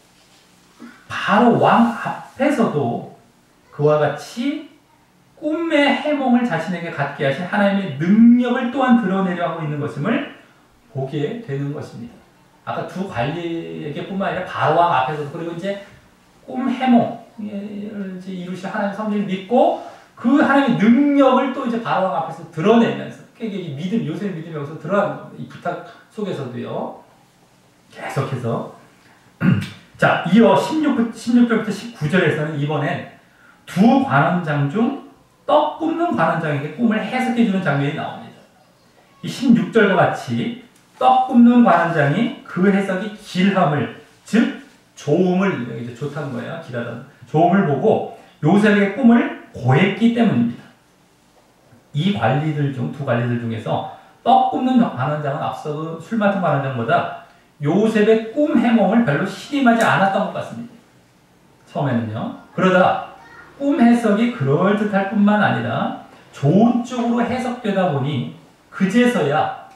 바로 왕 앞에서도 그와 같이 꿈의 해몽을 자신에게 갖게 하신 하나님의 능력을 또한 드러내려 하고 있는 것임을 보게 되는 것입니다. 아까 두 관리에게뿐만 아니라 바로왕 앞에서도 그리고 이제 꿈 해몽을 이제 이루실 하나님의 섭리를 믿고 그 하나님의 능력을 또 이제 바로왕 앞에서 드러내면서 이게 믿음, 요셉의 믿음이 여기서 드러나는 겁니다. 이 부탁 속에서도요. 계속해서 자, 이어 16절부터 19절에서는 이번엔 두 관원장 중 떡 굽는 관원장에게 꿈을 해석해주는 장면이 나옵니다. 이 16절과 같이 떡 굽는 관원장이 그 해석이 길함을, 즉 조음을, 이제 좋다는 거예요. 길하다는 조음을 보고 요셉에게 꿈을 고했기 때문입니다. 이 관리들 중, 두 관리들 중에서 떡 굽는 관원장은 앞서 술 맡은 관원장보다 요셉의 꿈 해몽을 별로 신임하지 않았던 것 같습니다. 처음에는요. 그러다 꿈 해석이 그럴듯할 뿐만 아니라 좋은 쪽으로 해석되다 보니 그제서야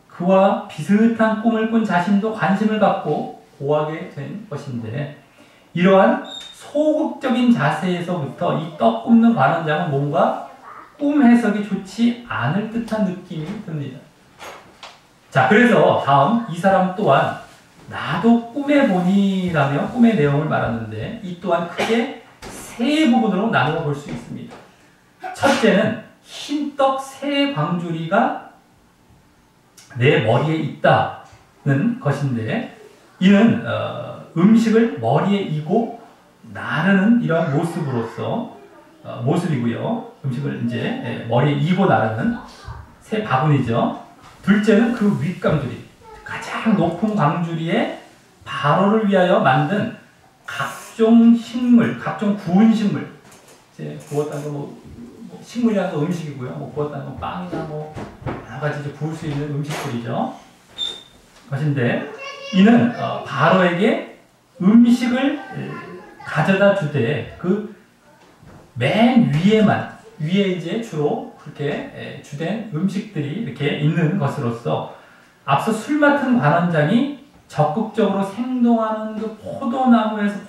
그와 비슷한 꿈을 꾼 자신도 관심을 갖고 고하게 된 것인데 이러한 소극적인 자세에서부터 이 떡 굽는 관원장은 뭔가 꿈 해석이 좋지 않을 듯한 느낌이 듭니다. 자, 그래서 다음 이 사람 또한 나도 꿈에 보니라며 꿈의 내용을 말하는데 이 또한 크게 세 부분으로 나누어 볼 수 있습니다. 첫째는 흰떡 세 광주리가 내 머리에 있다는 것인데 이는 음식을 머리에 이고 나르는 이러한 모습으로서 모습이고요. 음식을 이제 머리에 이고 나르는 세 바구니죠. 둘째는 그 윗광주리, 가장 높은 광주리에 바로를 위하여 만든 각종 식물, 각종 구운 식물, 이제 구웠다는 거 식물이라는 거 음식이고요. 구웠다는 거 빵이나 여러 가지 이제 구울 수 있는 음식들이죠. 것인데 이는 바로에게 음식을 가져다 주되 그 맨 위에 이제 주로 그렇게 주된 음식들이 이렇게 있는 것으로서 앞서 술 맡은 관원장이 적극적으로 생동하는 그 포도나무에서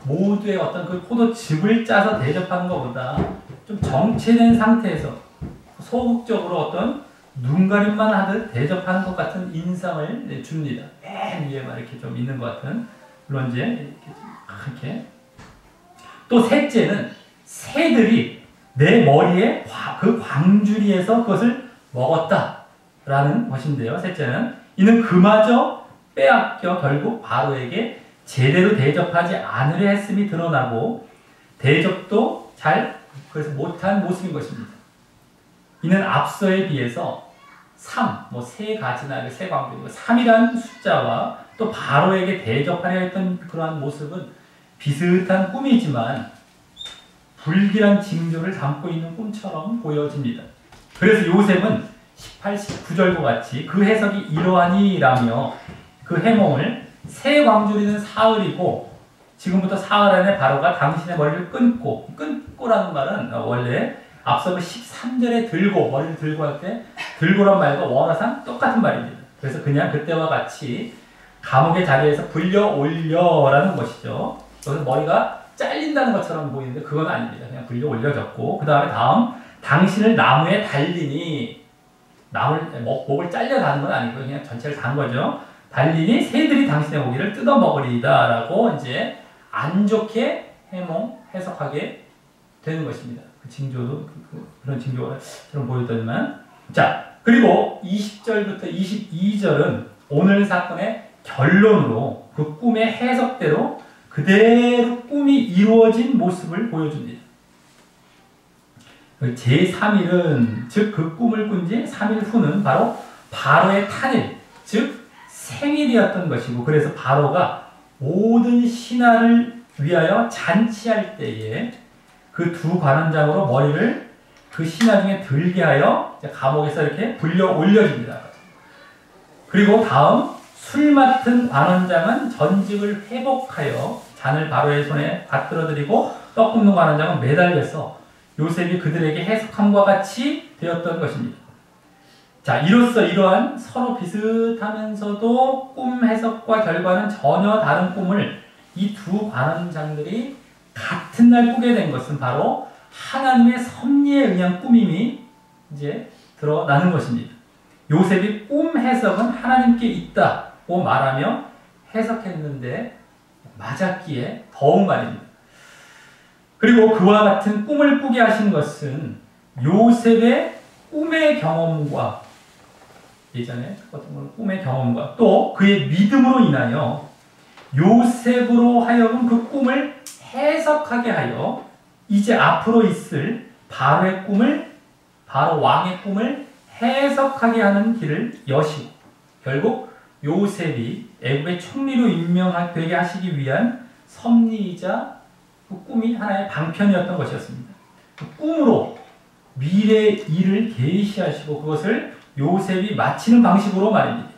모두의 어떤 그 포도즙을 짜서 대접하는 것보다 좀 정체된 상태에서 소극적으로 어떤 눈가림만 하듯 대접하는 것 같은 인상을 줍니다. 맨 위에만 이렇게 좀 있는 것 같은. 물론 이제 이렇게. 또 셋째는 새들이 내 머리에 그 광주리에서 그것을 먹었다라는 것인데요. 셋째는 이는 그마저 빼앗겨 결국 바로에게 제대로 대접하지 않으려 했음이 드러나고 대접도 잘 그래서 못한 모습인 것입니다. 이는 앞서에 비해서 3, 세 가지나 세 광주, 3이라는 숫자와 또 바로에게 대접하려 했던 그러한 모습은 비슷한 꿈이지만 불길한 징조를 담고 있는 꿈처럼 보여집니다. 그래서 요셉은 18, 19절과 같이 그 해석이 이러하니라며 그 해몽을 새 광주리는 사흘이고 지금부터 사흘 안에 바로가 당신의 머리를 끊고라는 말은 원래 앞서 13절에 머리를 들고 할 때 들고란 말과 원어상 똑같은 말입니다. 그래서 그냥 그때와 같이 감옥의 자리에서 불려 올려라는 것이죠. 그래서 머리가 잘린다는 것처럼 보이는데 그건 아닙니다. 그냥 불려 올려졌고 그 다음에 당신을 나무에 달리니 목을 잘려 다는 건 아니고 그냥 전체를 단 거죠. 달리니 새들이 당신의 고기를 뜯어 먹으리다라고 이제 안 좋게 해석하게 되는 것입니다. 그 징조도 그런 징조처럼 보였더니만 자 그리고 20절부터 22절은 오늘 사건의 결론으로 그 꿈의 해석대로 그대로 꿈이 이루어진 모습을 보여줍니다. 제3일은 즉 그 꿈을 꾼 지 3일 후는 바로의 탄일 즉 생일이었던 것이고 그래서 바로가 모든 신하를 위하여 잔치할 때에 그 두 관원장으로 머리를 그 신하 중에 들게 하여 감옥에서 이렇게 불려 올려줍니다. 그리고 다음 술 맡은 관원장은 전직을 회복하여 잔을 바로의 손에 받들어드리고 떡 굽는 관원장은 매달려서 요셉이 그들에게 해석함과 같이 되었던 것입니다. 자, 이로써 이러한 서로 비슷하면서도 꿈 해석과 결과는 전혀 다른 꿈을 이 두 관원장들이 같은 날 꾸게 된 것은 바로 하나님의 섭리에 의한 꿈임이 이제 드러나는 것입니다. 요셉이 꿈 해석은 하나님께 있다고 말하며 해석했는데 맞았기에 더욱 말입니다. 그리고 그와 같은 꿈을 꾸게 하신 것은 요셉의 꿈의 경험과 예전에 꿈의 경험과 또 그의 믿음으로 인하여 요셉으로 하여금 그 꿈을 해석하게 하여 이제 앞으로 있을 바로 왕의 꿈을 해석하게 하는 길을 여시고 결국 요셉이 애굽의 총리로 임명되게 하시기 위한 섭리이자 그 꿈이 하나의 방편이었던 것이었습니다. 그 꿈으로 미래의 일을 계시하시고 그것을 요셉이 마치는 방식으로 말입니다.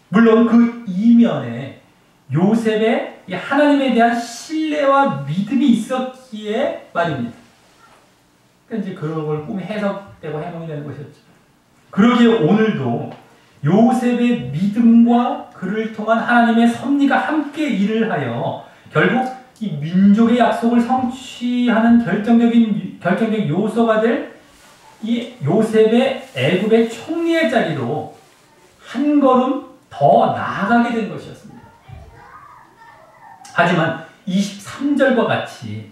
물론 그 이면에 요셉의 하나님에 대한 신뢰와 믿음이 있었기에 말입니다. 그러니까 이제 그런 걸 꿈이 해석되고 해몽이 되는 것이었죠. 그러기에 오늘도 요셉의 믿음과 그를 통한 하나님의 섭리가 함께 일을 하여 결국 이 민족의 약속을 성취하는 결정적 요소가 될 이 요셉의 애굽의 총리의 자리로 한 걸음 더 나아가게 된 것이었습니다. 하지만 23절과 같이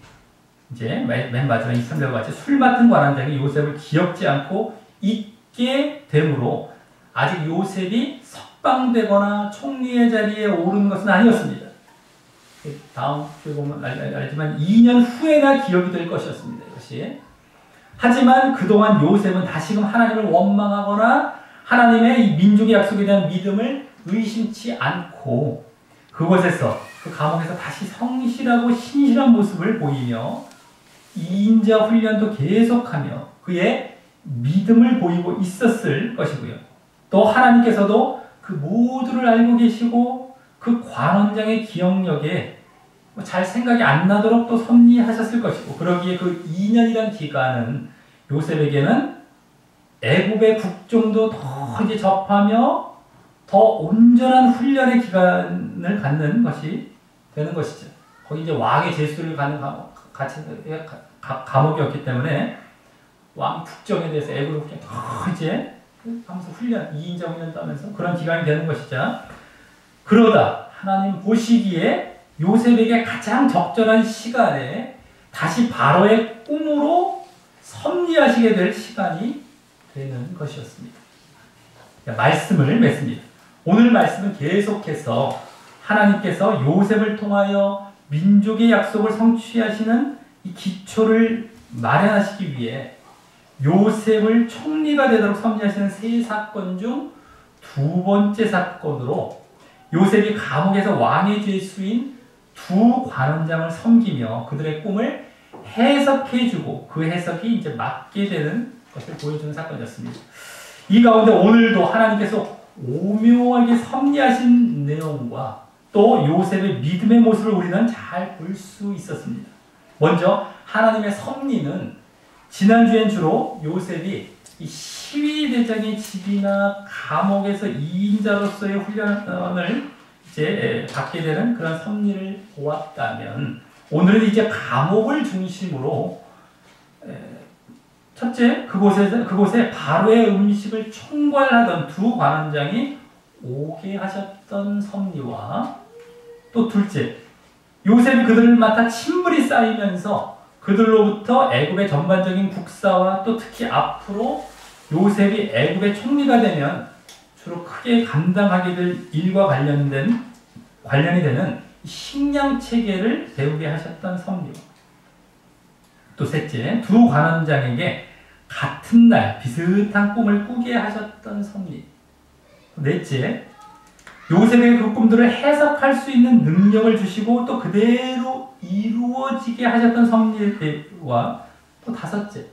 이제 맨 마지막 23절과 같이 술 맡은 관원장이 요셉을 기억지 않고 있게 되므로 아직 요셉이 석방되거나 총리의 자리에 오른 것은 아니었습니다. 다음 주에 보면 알지만 2년 후에나 기억이 될 것이었습니다. 이것이. 하지만 그동안 요셉은 다시금 하나님을 원망하거나 하나님의 이 민족의 약속에 대한 믿음을 의심치 않고 그곳에서 그 감옥에서 다시 성실하고 신실한 모습을 보이며 이인자 훈련도 계속하며 그의 믿음을 보이고 있었을 것이고요. 또 하나님께서도 그 모두를 알고 계시고 그 관원장의 기억력에 잘 생각이 안 나도록 또 섭리하셨을 것이고 그러기에 그 2년이란 기간은 요셉에게는 애굽의 국정도 더 이제 접하며 더 온전한 훈련의 기간을 갖는 것이 되는 것이죠. 거기 이제 왕의 제수를 갖는 감옥이었기 때문에 왕 국정에 대해서 애굽의 국정이 더 이제 하면서 훈련, 2인자 훈련도 하면서 그런 기간이 되는 것이죠. 그러다 하나님 보시기에 요셉에게 가장 적절한 시간에 다시 바로의 꿈으로 섭리하시게 될 시간이 되는 것이었습니다. 말씀을 맺습니다. 오늘 말씀은 계속해서 하나님께서 요셉을 통하여 민족의 약속을 성취하시는 이 기초를 마련하시기 위해 요셉을 총리가 되도록 섭리하시는 세 사건 중 두 번째 사건으로 요셉이 감옥에서 왕의 죄수인 두 관원장을 섬기며 그들의 꿈을 해석해주고 그 해석이 이제 맞게 되는 것을 보여주는 사건이었습니다. 이 가운데 오늘도 하나님께서 오묘하게 섭리하신 내용과 또 요셉의 믿음의 모습을 우리는 잘 볼 수 있었습니다. 먼저 하나님의 섭리는 지난주엔 주로 요셉이 이 시위대장의 집이나 감옥에서 2인자로서의 훈련을 이제 받게 되는 그런 섭리를 보았다면 오늘은 이제 감옥을 중심으로 첫째 그곳에 바로의 음식을 총괄하던 두 관원장이 오게 하셨던 섭리와 또 둘째 요셉이 그들을 맡아 침물이 쌓이면서 그들로부터 애굽의 전반적인 국사와 또 특히 앞으로 요셉이 애굽의 총리가 되면 주로 크게 감당하게 될 일과 관련이 되는 식량 체계를 배우게 하셨던 섭리와 또 셋째 두 관원장에게 같은 날 비슷한 꿈을 꾸게 하셨던 섭리 넷째 요셉에게 그 꿈들을 해석할 수 있는 능력을 주시고 또 그대로 이루어지게 하셨던 섭리와 또 다섯째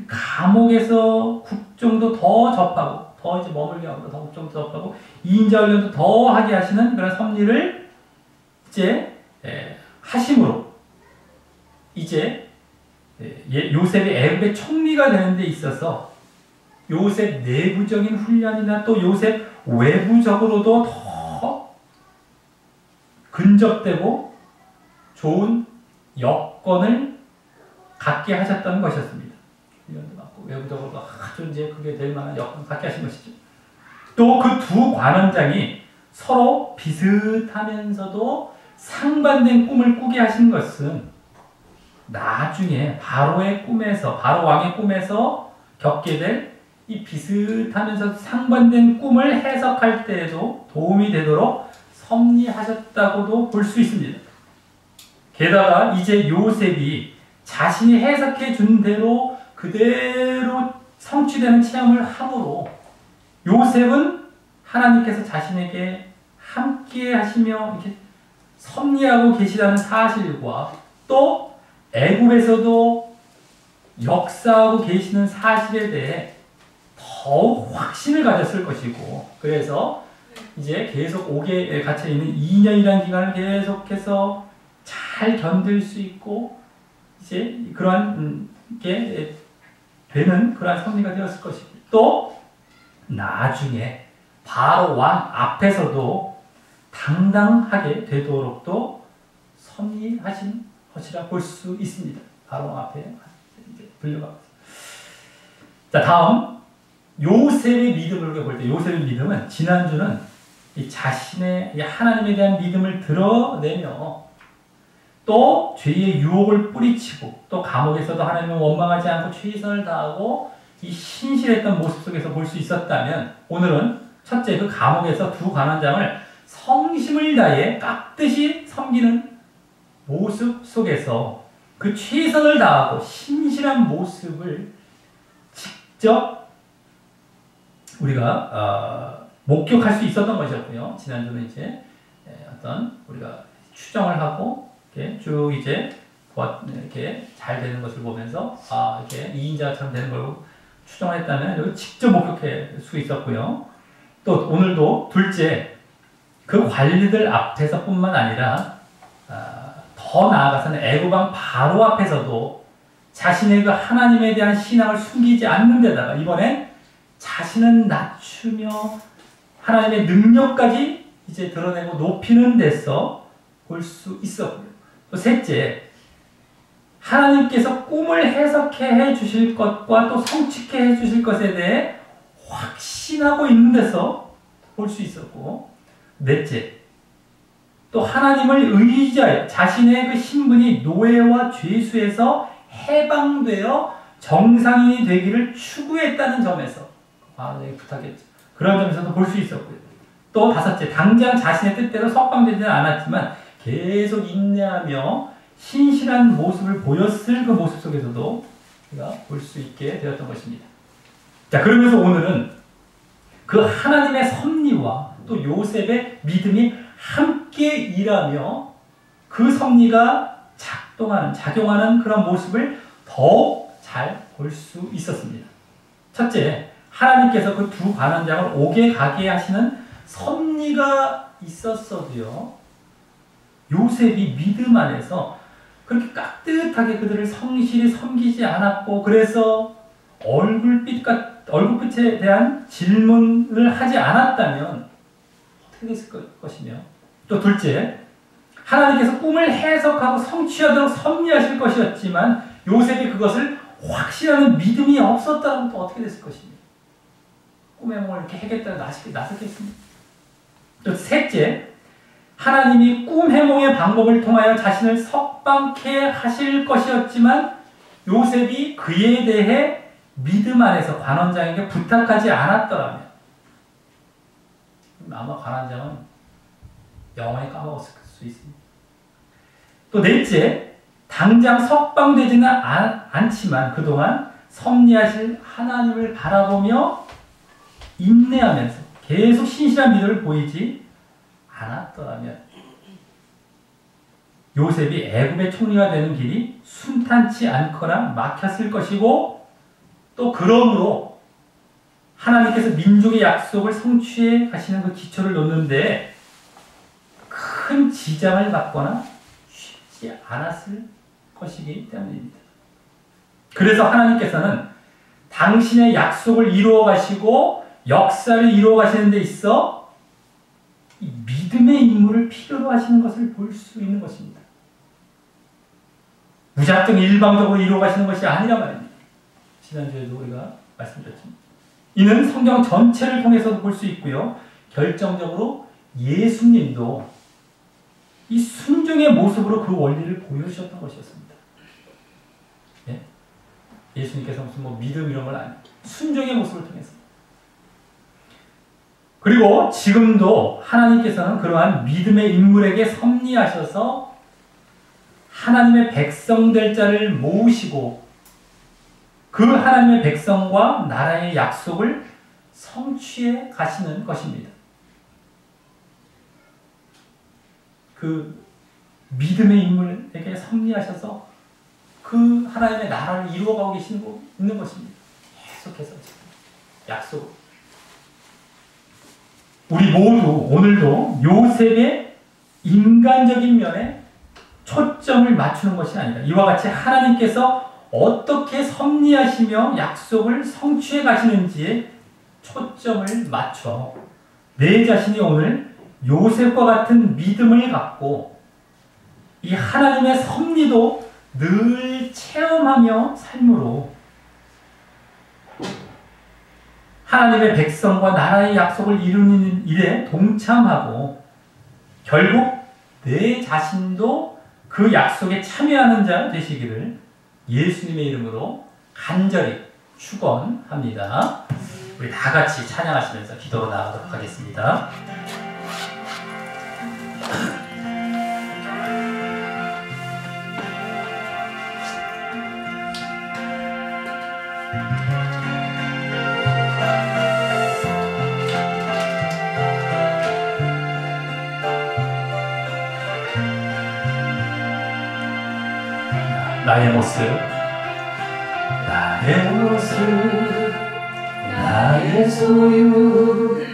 감옥에서 국정도 더 접하고 더 이제 머물게 하고 더 국정도 접하고 2인자 훈련도 더 하게 하시는 그런 섭리를 이제 하심으로 이제 요셉이 애굽의 총리가 되는 데 있어서 요셉 내부적인 훈련이나 또 요셉 외부적으로도 더 근접되고 좋은 여건을 갖게 하셨던 것이었습니다. 훈련도 받고 외부적으로도 아주 이제 그게 될 만한 여건을 갖게 하신 것이죠. 또 그 두 관원장이 서로 비슷하면서도 상반된 꿈을 꾸게 하신 것은 나중에 바로 왕의 꿈에서 겪게 될 이 비슷하면서 상반된 꿈을 해석할 때에도 도움이 되도록 섭리하셨다고도 볼 수 있습니다. 게다가 이제 요셉이 자신이 해석해 준 대로 그대로 성취되는 체험을 함으로 요셉은 하나님께서 자신에게 함께 하시며 이렇게 섭리하고 계시다는 사실과 또 애굽에서도 역사하고 계시는 사실에 대해 더욱 확신을 가졌을 것이고 그래서 이제 계속 옥에 갇혀 있는 2년이라는 기간을 계속해서 잘 견딜 수 있고 이제 그러한 게 되는 그러한 섭리가 되었을 것이고 또 나중에 바로 왕 앞에서도 당당하게 되도록도 섭리하신 것이라 볼 수 있습니다. 바로 왕 앞에 불려가고. 자 다음 요셉의 믿음을 볼 때 요셉의 믿음은 지난주는 이 자신의 이 하나님에 대한 믿음을 드러내며 또 죄의 유혹을 뿌리치고 또 감옥에서도 하나님을 원망하지 않고 최선을 다하고 이 신실했던 모습 속에서 볼 수 있었다면 오늘은 첫째 그 감옥에서 두 관원장을 성심을 다해 깍듯이 섬기는 모습 속에서 그 최선을 다하고 신실한 모습을 직접 우리가 목격할 수 있었던 것이었고요. 지난주는 이제 어떤 우리가 추정을 하고 이렇게 쭉 이제 이렇게 잘 되는 것을 보면서 이렇게 2인자처럼 되는 걸 추정했다면 여기 직접 목격할 수 있었고요. 또 오늘도 둘째 그 관리들 앞에서뿐만 아니라 더 나아가서는 애굽왕 바로 앞에서도 자신의 그 하나님에 대한 신앙을 숨기지 않는 데다가 이번엔 자신은 낮추며 하나님의 능력까지 이제 드러내고 높이는 데서 볼 수 있었고요. 또 셋째, 하나님께서 꿈을 해석해 주실 것과 또 성취케 해 주실 것에 대해 확신하고 있는 데서 볼 수 있었고, 넷째, 또 하나님을 의지하여 자신의 그 신분이 노예와 죄수에서 해방되어 정상인이 되기를 추구했다는 점에서 부탁했죠. 그런 점에서도 볼 수 있었고요. 또 다섯째, 당장 자신의 뜻대로 석방되지는 않았지만 계속 인내하며 신실한 모습을 보였을 그 모습 속에서도 우리가 볼 수 있게 되었던 것입니다. 자, 그러면서 오늘은 그 하나님의 섭리와 또 요셉의 믿음이 함께 일하며 그 섭리가 작용하는 그런 모습을 더욱 잘 볼 수 있었습니다. 첫째, 하나님께서 그 두 관원장을 오게 가게 하시는 섭리가 있었어도요, 요셉이 믿음 안에서 그렇게 깍듯하게 그들을 성실히 섬기지 않았고, 그래서 얼굴빛에 대한 질문을 하지 않았다면 어떻게 됐을 것이며, 또 둘째, 하나님께서 꿈을 해석하고 성취하도록 섭리하실 것이었지만 요셉이 그것을 확신하는 믿음이 없었다면 또 어떻게 됐을 것입니까? 꿈의梦을 이렇게 해겠다고 나섰겠습니까? 또 셋째, 하나님이 꿈 해몽의 방법을 통하여 자신을 석방케 하실 것이었지만 요셉이 그에 대해 믿음 안에서 관원장에게 부탁하지 않았더라면 아마 관원장은 영원히 까먹었을 수 있습니다. 또 넷째, 당장 석방되지는 않지만 그동안 섭리하실 하나님을 바라보며 인내하면서 계속 신실한 믿음을 보이지 않았더라면 요셉이 애굽의 총리가 되는 길이 순탄치 않거나 막혔을 것이고, 또 그러므로 하나님께서 민족의 약속을 성취해 가시는 그 기초를 놓는데 큰 지장을 받거나 쉽지 않았을 것이기 때문입니다. 그래서 하나님께서는 당신의 약속을 이루어 가시고 역사를 이루어 가시는 데 있어 이 믿음의 인물을 필요로 하시는 것을 볼 수 있는 것입니다. 무작정 일방적으로 이루어 가시는 것이 아니라 말입니다. 지난주에도 우리가 말씀드렸습니다. 이는 성경 전체를 통해서도 볼 수 있고요. 결정적으로 예수님도 이 순종의 모습으로 그 원리를 보여주셨던 것이었습니다. 예? 예수님께서 무슨 믿음 이런 걸 아니에요. 순종의 모습을 통해서. 그리고 지금도 하나님께서는 그러한 믿음의 인물에게 섭리하셔서 하나님의 백성 될 자를 모으시고 그 하나님의 백성과 나라의 약속을 성취해 가시는 것입니다. 그 믿음의 인물에게 섭리하셔서 그 하나님의 나라를 이루어가고 있는 것입니다. 계속해서 약속. 우리 모두 오늘도 요셉의 인간적인 면에 초점을 맞추는 것이 아니라 이와 같이 하나님께서 어떻게 섭리하시며 약속을 성취해 가시는지에 초점을 맞춰 내 자신이 오늘 요셉과 같은 믿음을 갖고 이 하나님의 섭리도 늘 체험하며 삶으로 하나님의 백성과 나라의 약속을 이루는 일에 동참하고 결국 내 자신도 그 약속에 참여하는 자 되시기를 예수님의 이름으로 간절히 축원합니다. 우리 다 같이 찬양하시면서 기도로 나가도록 하겠습니다. 나의 모습, 나의 모습, 나의 소유,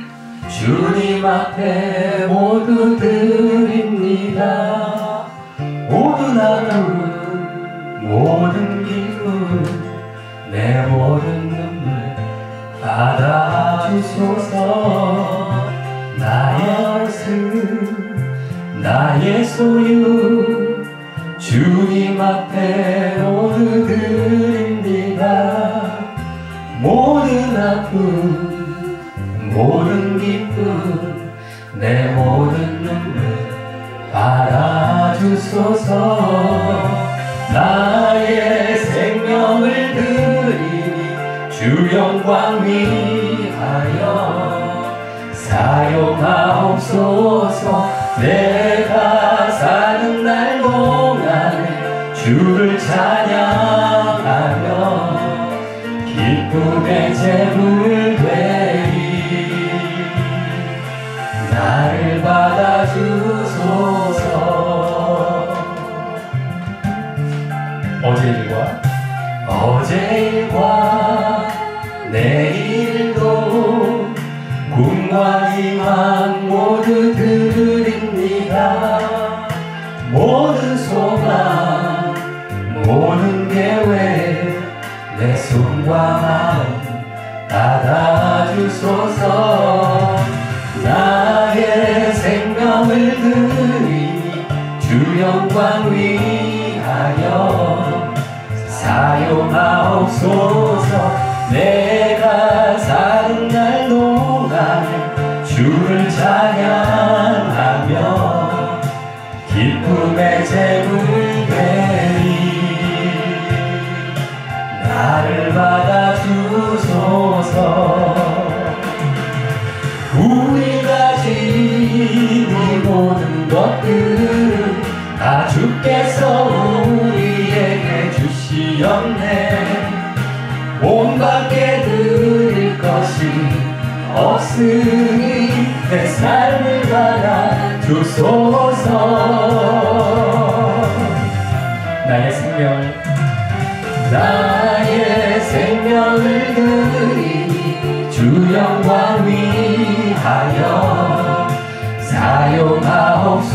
주님 앞에 모두 드립니다. 모든 아픔, 모든 기쁨, 내 모든 눈물 받아주소서. 나의 모습, 나의 소유, 주님 앞에 모두 드립니다. 모든 아픔, 모든 기쁨, 내 모든 눈물 받아주소서. 나의 생명을 드리니 주 영광 위하여 사용하옵소서. 내가 사는 날 동안에 주를 찬양하며 기쁨의 제물 되리. 나를 받아주소서. 어제 일과 내일도 꿈과 희망 모두 드립니다. 모든 소망, 모든 계획, 내 손과 마음 받아주소서. 나의 생명을 드리니 주 영광 위하여 사용하옵소서. 내가 사는 날 동안에 주를 찬양하며 기쁨의 제물 되리. 나를 받아주소서. 우리가 지닌 모든 것들 다 주께서 우리에게 주시었네. 몸밖에 드릴 것이 없으니 내 삶을 받아주소서. 나의 생명을 드리니 주 영광 위하여 사용하옵소서.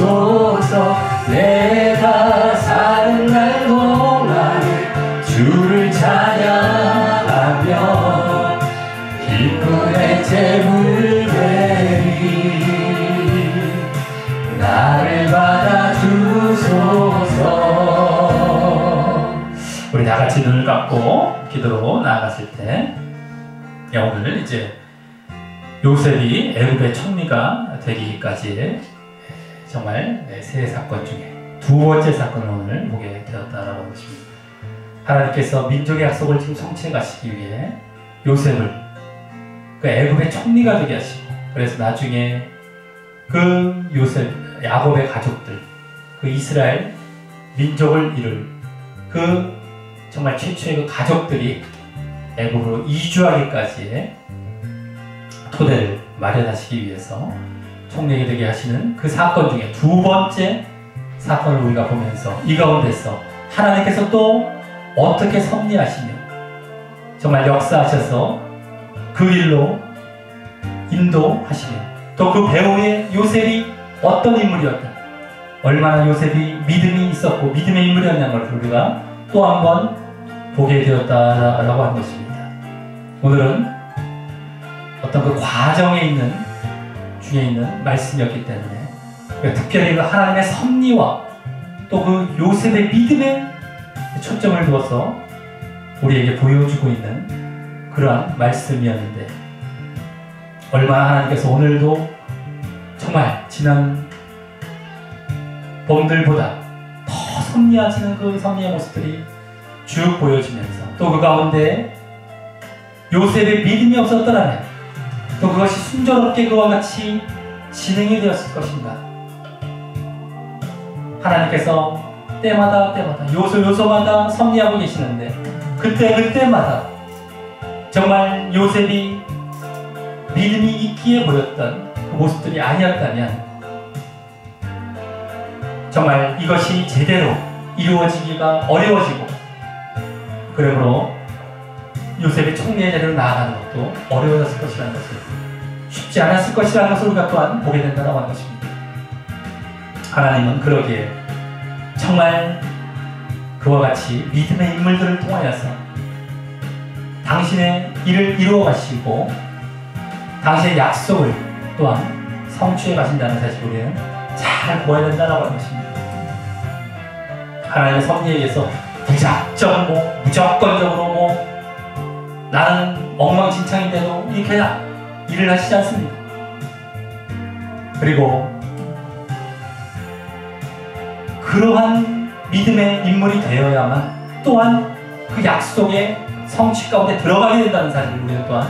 내가 사는 날 동안에 주를 찬양하며 기쁨의 제물 되리. 나를 받아주소서. 우리 다같이 눈을 감고 기도로 나아갔을 때, 오늘 이제 요셉이 애굽의 총리가 되기까지 정말 세 사건 중에 두 번째 사건을 오늘 보게 되었다라고 하는 것입니다. 하나님께서 민족의 약속을 지금 성취해 가시기 위해 요셉을 그 애굽의 총리가 되게 하시고, 그래서 나중에 그 요셉, 야곱의 가족들, 그 이스라엘 민족을 이룰 그 정말 최초의 그 가족들이 애굽으로 이주하기까지의 토대를 마련하시기 위해서 총리가 되게 하시는 그 사건 중에 두 번째 사건을 우리가 보면서 이 가운데서 하나님께서 또 어떻게 섭리하시며 정말 역사하셔서 그 길로 인도하시며 또 그 배후에 요셉이 어떤 인물이었다, 얼마나 요셉이 믿음이 있었고 믿음의 인물이었냐는 걸 우리가 또 한 번 보게 되었다라고 하는 것입니다. 오늘은 어떤 그 과정에 있는 중에 있는 말씀이었기 때문에 특별히 그 하나님의 섭리와 또 그 요셉의 믿음에 초점을 두어서 우리에게 보여주고 있는 그러한 말씀이었는데, 얼마나 하나님께서 오늘도 정말 지난 봄들보다 더 섭리하시는 그 섭리의 모습들이 쭉 보여지면서 또 그 가운데 요셉의 믿음이 없었더라면 또 그것이 순조롭게 그와 같이 진행이 되었을 것인가. 하나님께서 때마다 요소마다 섭리하고 계시는데 그때마다 정말 요셉이 믿음이 있기에 보였던 그 모습들이 아니었다면 정말 이것이 제대로 이루어지기가 어려워지고 그러므로 요셉의 총리의 자리로 나아가는 것도 어려워졌을 것이라는 것을 쉽지 않았을 것이라는 것을 우리가 또한 보게 된다고 하는 것입니다. 하나님은 그러기에 정말 그와 같이 믿음의 인물들을 통하여서 당신의 일을 이루어 가시고 당신의 약속을 또한 성취해 가신다는 사실을 우리는 잘 보아야 된다고 하는 것입니다. 하나님의 섭리에 의해서 무작정 무조건적으로 나는 엉망진창인데도 이렇게 일을 하시지 않습니다. 그리고 그러한 믿음의 인물이 되어야만 또한 그 약속의 성취 가운데 들어가게 된다는 사실을 우리는 또한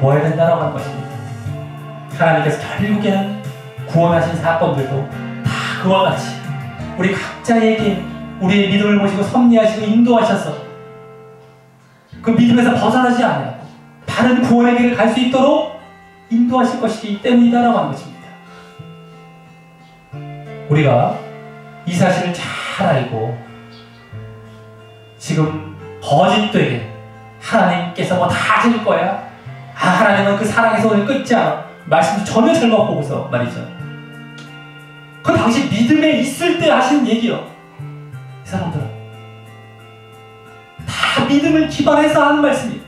보아야 된다고 하는 것입니다. 하나님께서 결국에는 구원하신 사건들도 다 그와 같이 우리 각자에게 우리의 믿음을 보시고 섭리하시고 인도하셔서 그 믿음에서 벗어나지 않아요. 바른 구원의 길을 갈 수 있도록 인도하실 것이기 때문이다라고 하는 것입니다. 우리가 이 사실을 잘 알고 지금 거짓되게 하나님께서 뭐 다 해줄 거야. 하나님은 그 사랑의 손을 끊지 않아. 말씀도 전혀 잘못 보고서 말이죠. 그 당시 믿음에 있을 때 하시는 얘기요. 이 사람들은 다 믿음을 기반해서 하는 말씀이에요.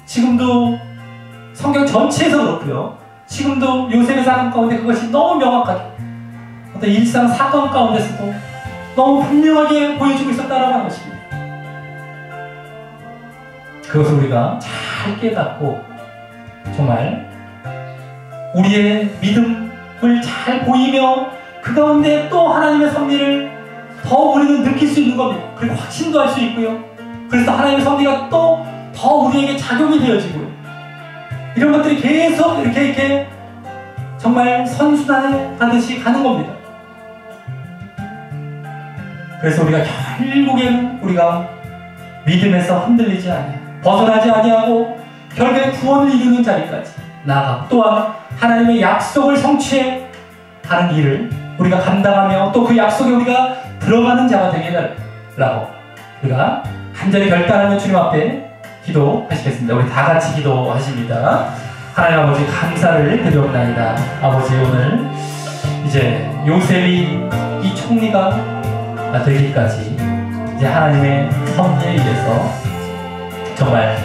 지금도 성경 전체에서 그렇고요. 지금도 요셉의 사건 가운데 그것이 너무 명확하게 어떤 일상 사건 가운데서도 너무 분명하게 보여주고 있었다라고 하는 것입니다. 그것을 우리가 잘 깨닫고 정말 우리의 믿음을 잘 보이며 그 가운데 또 하나님의 섭리를 더 우리는 느낄 수 있는 겁니다. 그리고 확신도 할 수 있고요. 그래서 하나님의 섭리가 또 더 우리에게 작용이 되어지고요. 이런 것들이 계속 이렇게 정말 선순환을 하듯이 가는 겁니다. 그래서 우리가 결국에는 우리가 믿음에서 흔들리지 아니하고 벗어나지 아니하고 결국에 구원을 이루는 자리까지 나아가고 또한 하나님의 약속을 성취해 가는 일을 우리가 감당하며 또 그 약속에 우리가 들어가는 자가 되게 해달라고 우리가 간절히 결단하며 주님 앞에 기도하시겠습니다. 우리 다 같이 기도하십니다. 하나님 아버지 감사를 드리옵나이다. 아버지 오늘 이제 요셉이 이 총리가 되기까지 이제 하나님의 섭리에 의해서 정말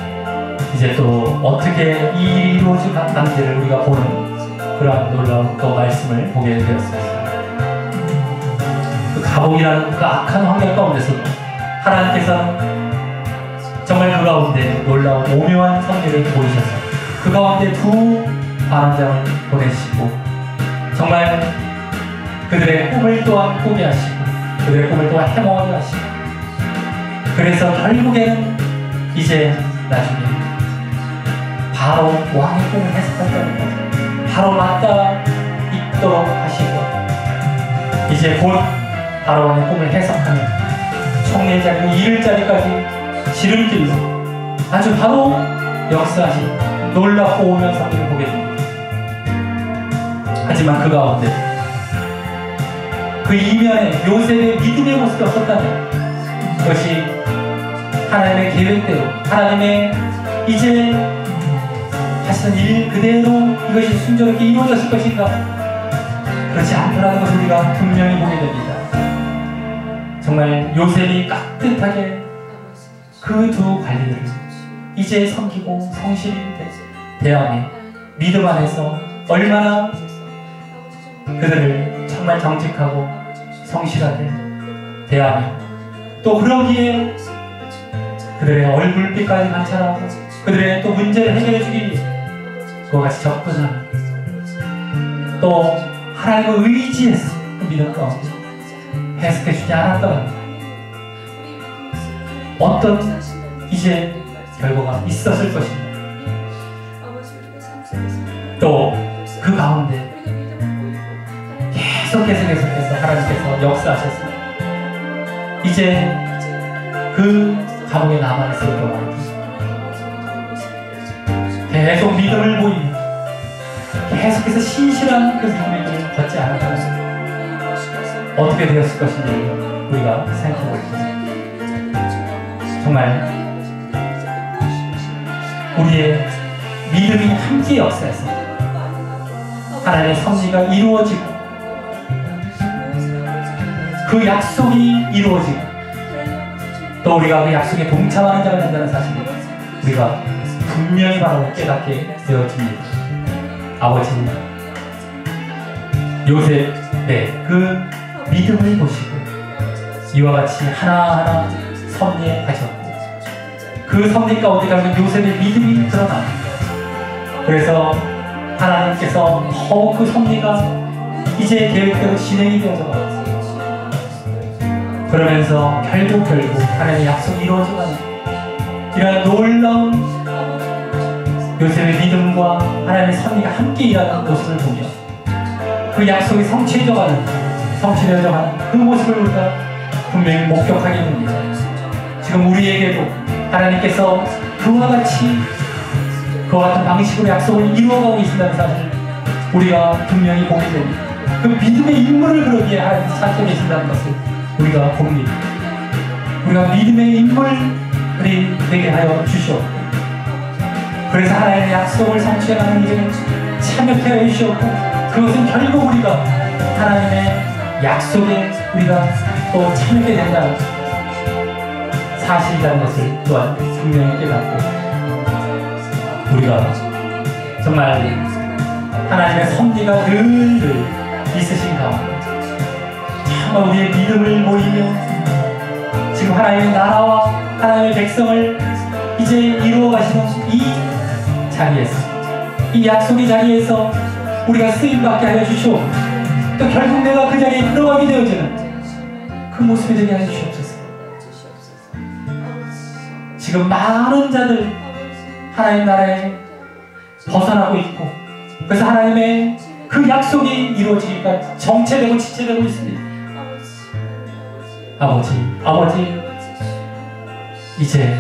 이제 또 어떻게 이 일이 이루어질 가는지를 우리가 보는 그러한 놀라운 또 말씀을 보게 되었습니다. 그 감옥이라는 그 악한 환경 가운데서도 하나님께서는 정말 그 가운데 놀라운 오묘한 섭리를 보이셔서 그 가운데 두 반원장을 보내시고 정말 그들의 꿈을 또한 꾸게 하시고 그들의 꿈을 또한 해몽하게 하시고 그래서 결국에는 이제 나중에 바로 왕의 꿈을 해석한다는 거죠. 바로 맞닿아 있도록 하시고 이제 곧 바로 왕의 꿈을 해석하는 총리의 자리고 이을 자리까지 지름길로 아주 바로 역사하신 놀랍고 오묘한 섭리를 보게 됩니다. 하지만 그 가운데 그 이면에 요셉의 믿음의 모습이 없었다면 그것이 하나님의 계획대로 하나님의 이제 하시는 일 그대로 이것이 순조롭게 이루어졌을 것인가? 그렇지 않더라는 것을 우리가 분명히 보게 됩니다. 정말 요셉이 깍듯하게 그 두 관리들을 이제 섬기고 성실히 대하며 믿음 안에서 얼마나 그들을 정말 정직하고 성실하게 대하며 또 그러기에 그들의 얼굴빛까지 관찰하고 그들의 또 문제를 해결해 주기 위해 그와 같이 접근하는 또 하나님을 의지해서 그 믿음 가운데 해석해주지 않았더라면 어떤 이제 결과가 있었을 것입니다. 또 그 가운데 계속해서 하나님께서 역사하셨습니다. 이제 그 감옥에 남아있을 경우에 계속 믿음을 보이며 계속해서 신실한 그 믿음의 길을 걷지 않았다면 어떻게 되었을 것인지 우리가 생각해보겠습니다. 정말 우리의 믿음이 함께 역사해서 하나님의 섭리가 이루어지고 그 약속이 이루어지고 또 우리가 그 약속에 동참하는 자가 된다는 사실을 우리가 분명히 바로 깨닫게 되어집니다. 아버지는 요셉의 그 믿음을 보시고 이와 같이 하나하나 섭리하셨고 그 섭리 가운데 결국 요셉의 믿음이 드러납니다. 그래서 하나님께서 더욱 그 섭리가 이제 계획대로 진행이 되어져 가고 그러면서 결국 하나님의 약속이 이루어져가는 이러한 놀라운 요셉의 믿음과 하나님의 섭리가 함께 일하는 모습을 보며 그 약속이 성취되어져가는 그 모습을 우리가 분명히 목격하게 됩니다. 지금 우리에게도 하나님께서 그와 같은 방식으로 약속을 이루어가고 계신다는 사실을 우리가 분명히 보게 됩니다. 그 믿음의 인물을 그러기에 하나님께서 찾고 계신다는 것을 우리가 봅니다. 우리가 믿음의 인물이 되게 하여 주시옵고 그래서 하나님의 약속을 성취하는 일에 참여케 하여 주시옵고 그것은 결국 우리가 하나님의 약속에 우리가 또 참여하게 된다는 사실이라는 것을 또한 분명히 깨닫고 우리가 정말 하나님의 섭리가 늘 있으신 가운데 정말 우리의 믿음을 보이며 지금 하나님의 나라와 하나님의 백성을 이제 이루어 가시는 이 자리에서 이 약속의 자리에서 우리가 쓰임받게 하여 주시오. 또 결국 내가 그 자리에 들어가게 되어지는 그 모습이 되게 하여 주시옵소서. 지금 많은 자들 하나님 나라에 벗어나고 있고 그래서 하나님의 그 약속이 이루어지기까지 정체되고 지체되고 있습니다. 아버지 이제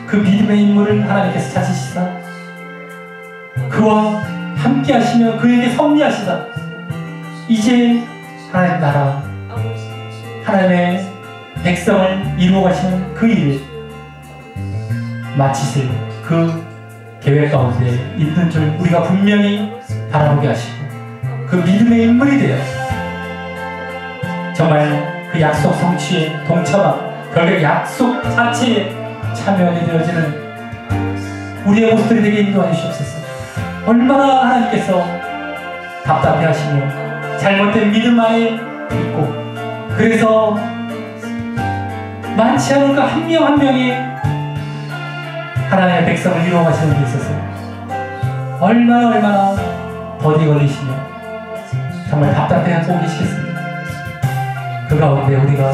그 믿음의 인물을 하나님께서 찾으시사 그와 함께 하시며 그에게 섭리하시사 이제 하나님 나라 하나님의 백성을 이루어 가시는 그 일을 마치실 그 계획 가운데 있는 줄 우리가 분명히 바라보게 하시고 그 믿음의 인물이 되어 정말 그 약속 성취에 동참하고 결국 약속 자체에 참여하게 되어지는 우리의 모습들이 되게 인도하여 주시옵소서. 얼마나 하나님께서 답답해 하시며 잘못된 믿음 안에 있고 그래서 많지 않은 그 한 명 한 명이 하나님의 백성을 이루어 가시는 데 있어서 얼마나 더디 걸리시며 정말 답답해하고 계시겠습니다. 그 가운데 우리가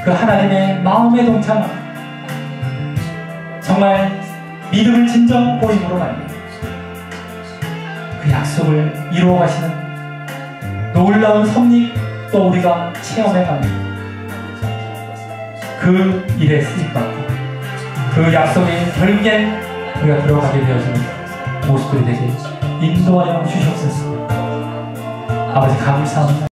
그 하나님의 마음에 동참하고 정말 믿음을 진정 보임으로 말미암아 그 약속을 이루어 가시는 놀라운 섭리 또 우리가 체험해 갑니다. 그 일에 쓰임받고 그 약속의 결국엔 우리가 들어가게 되어지는 모습들이 되게 인도하여 주시옵소서. 아버지 감사합니다.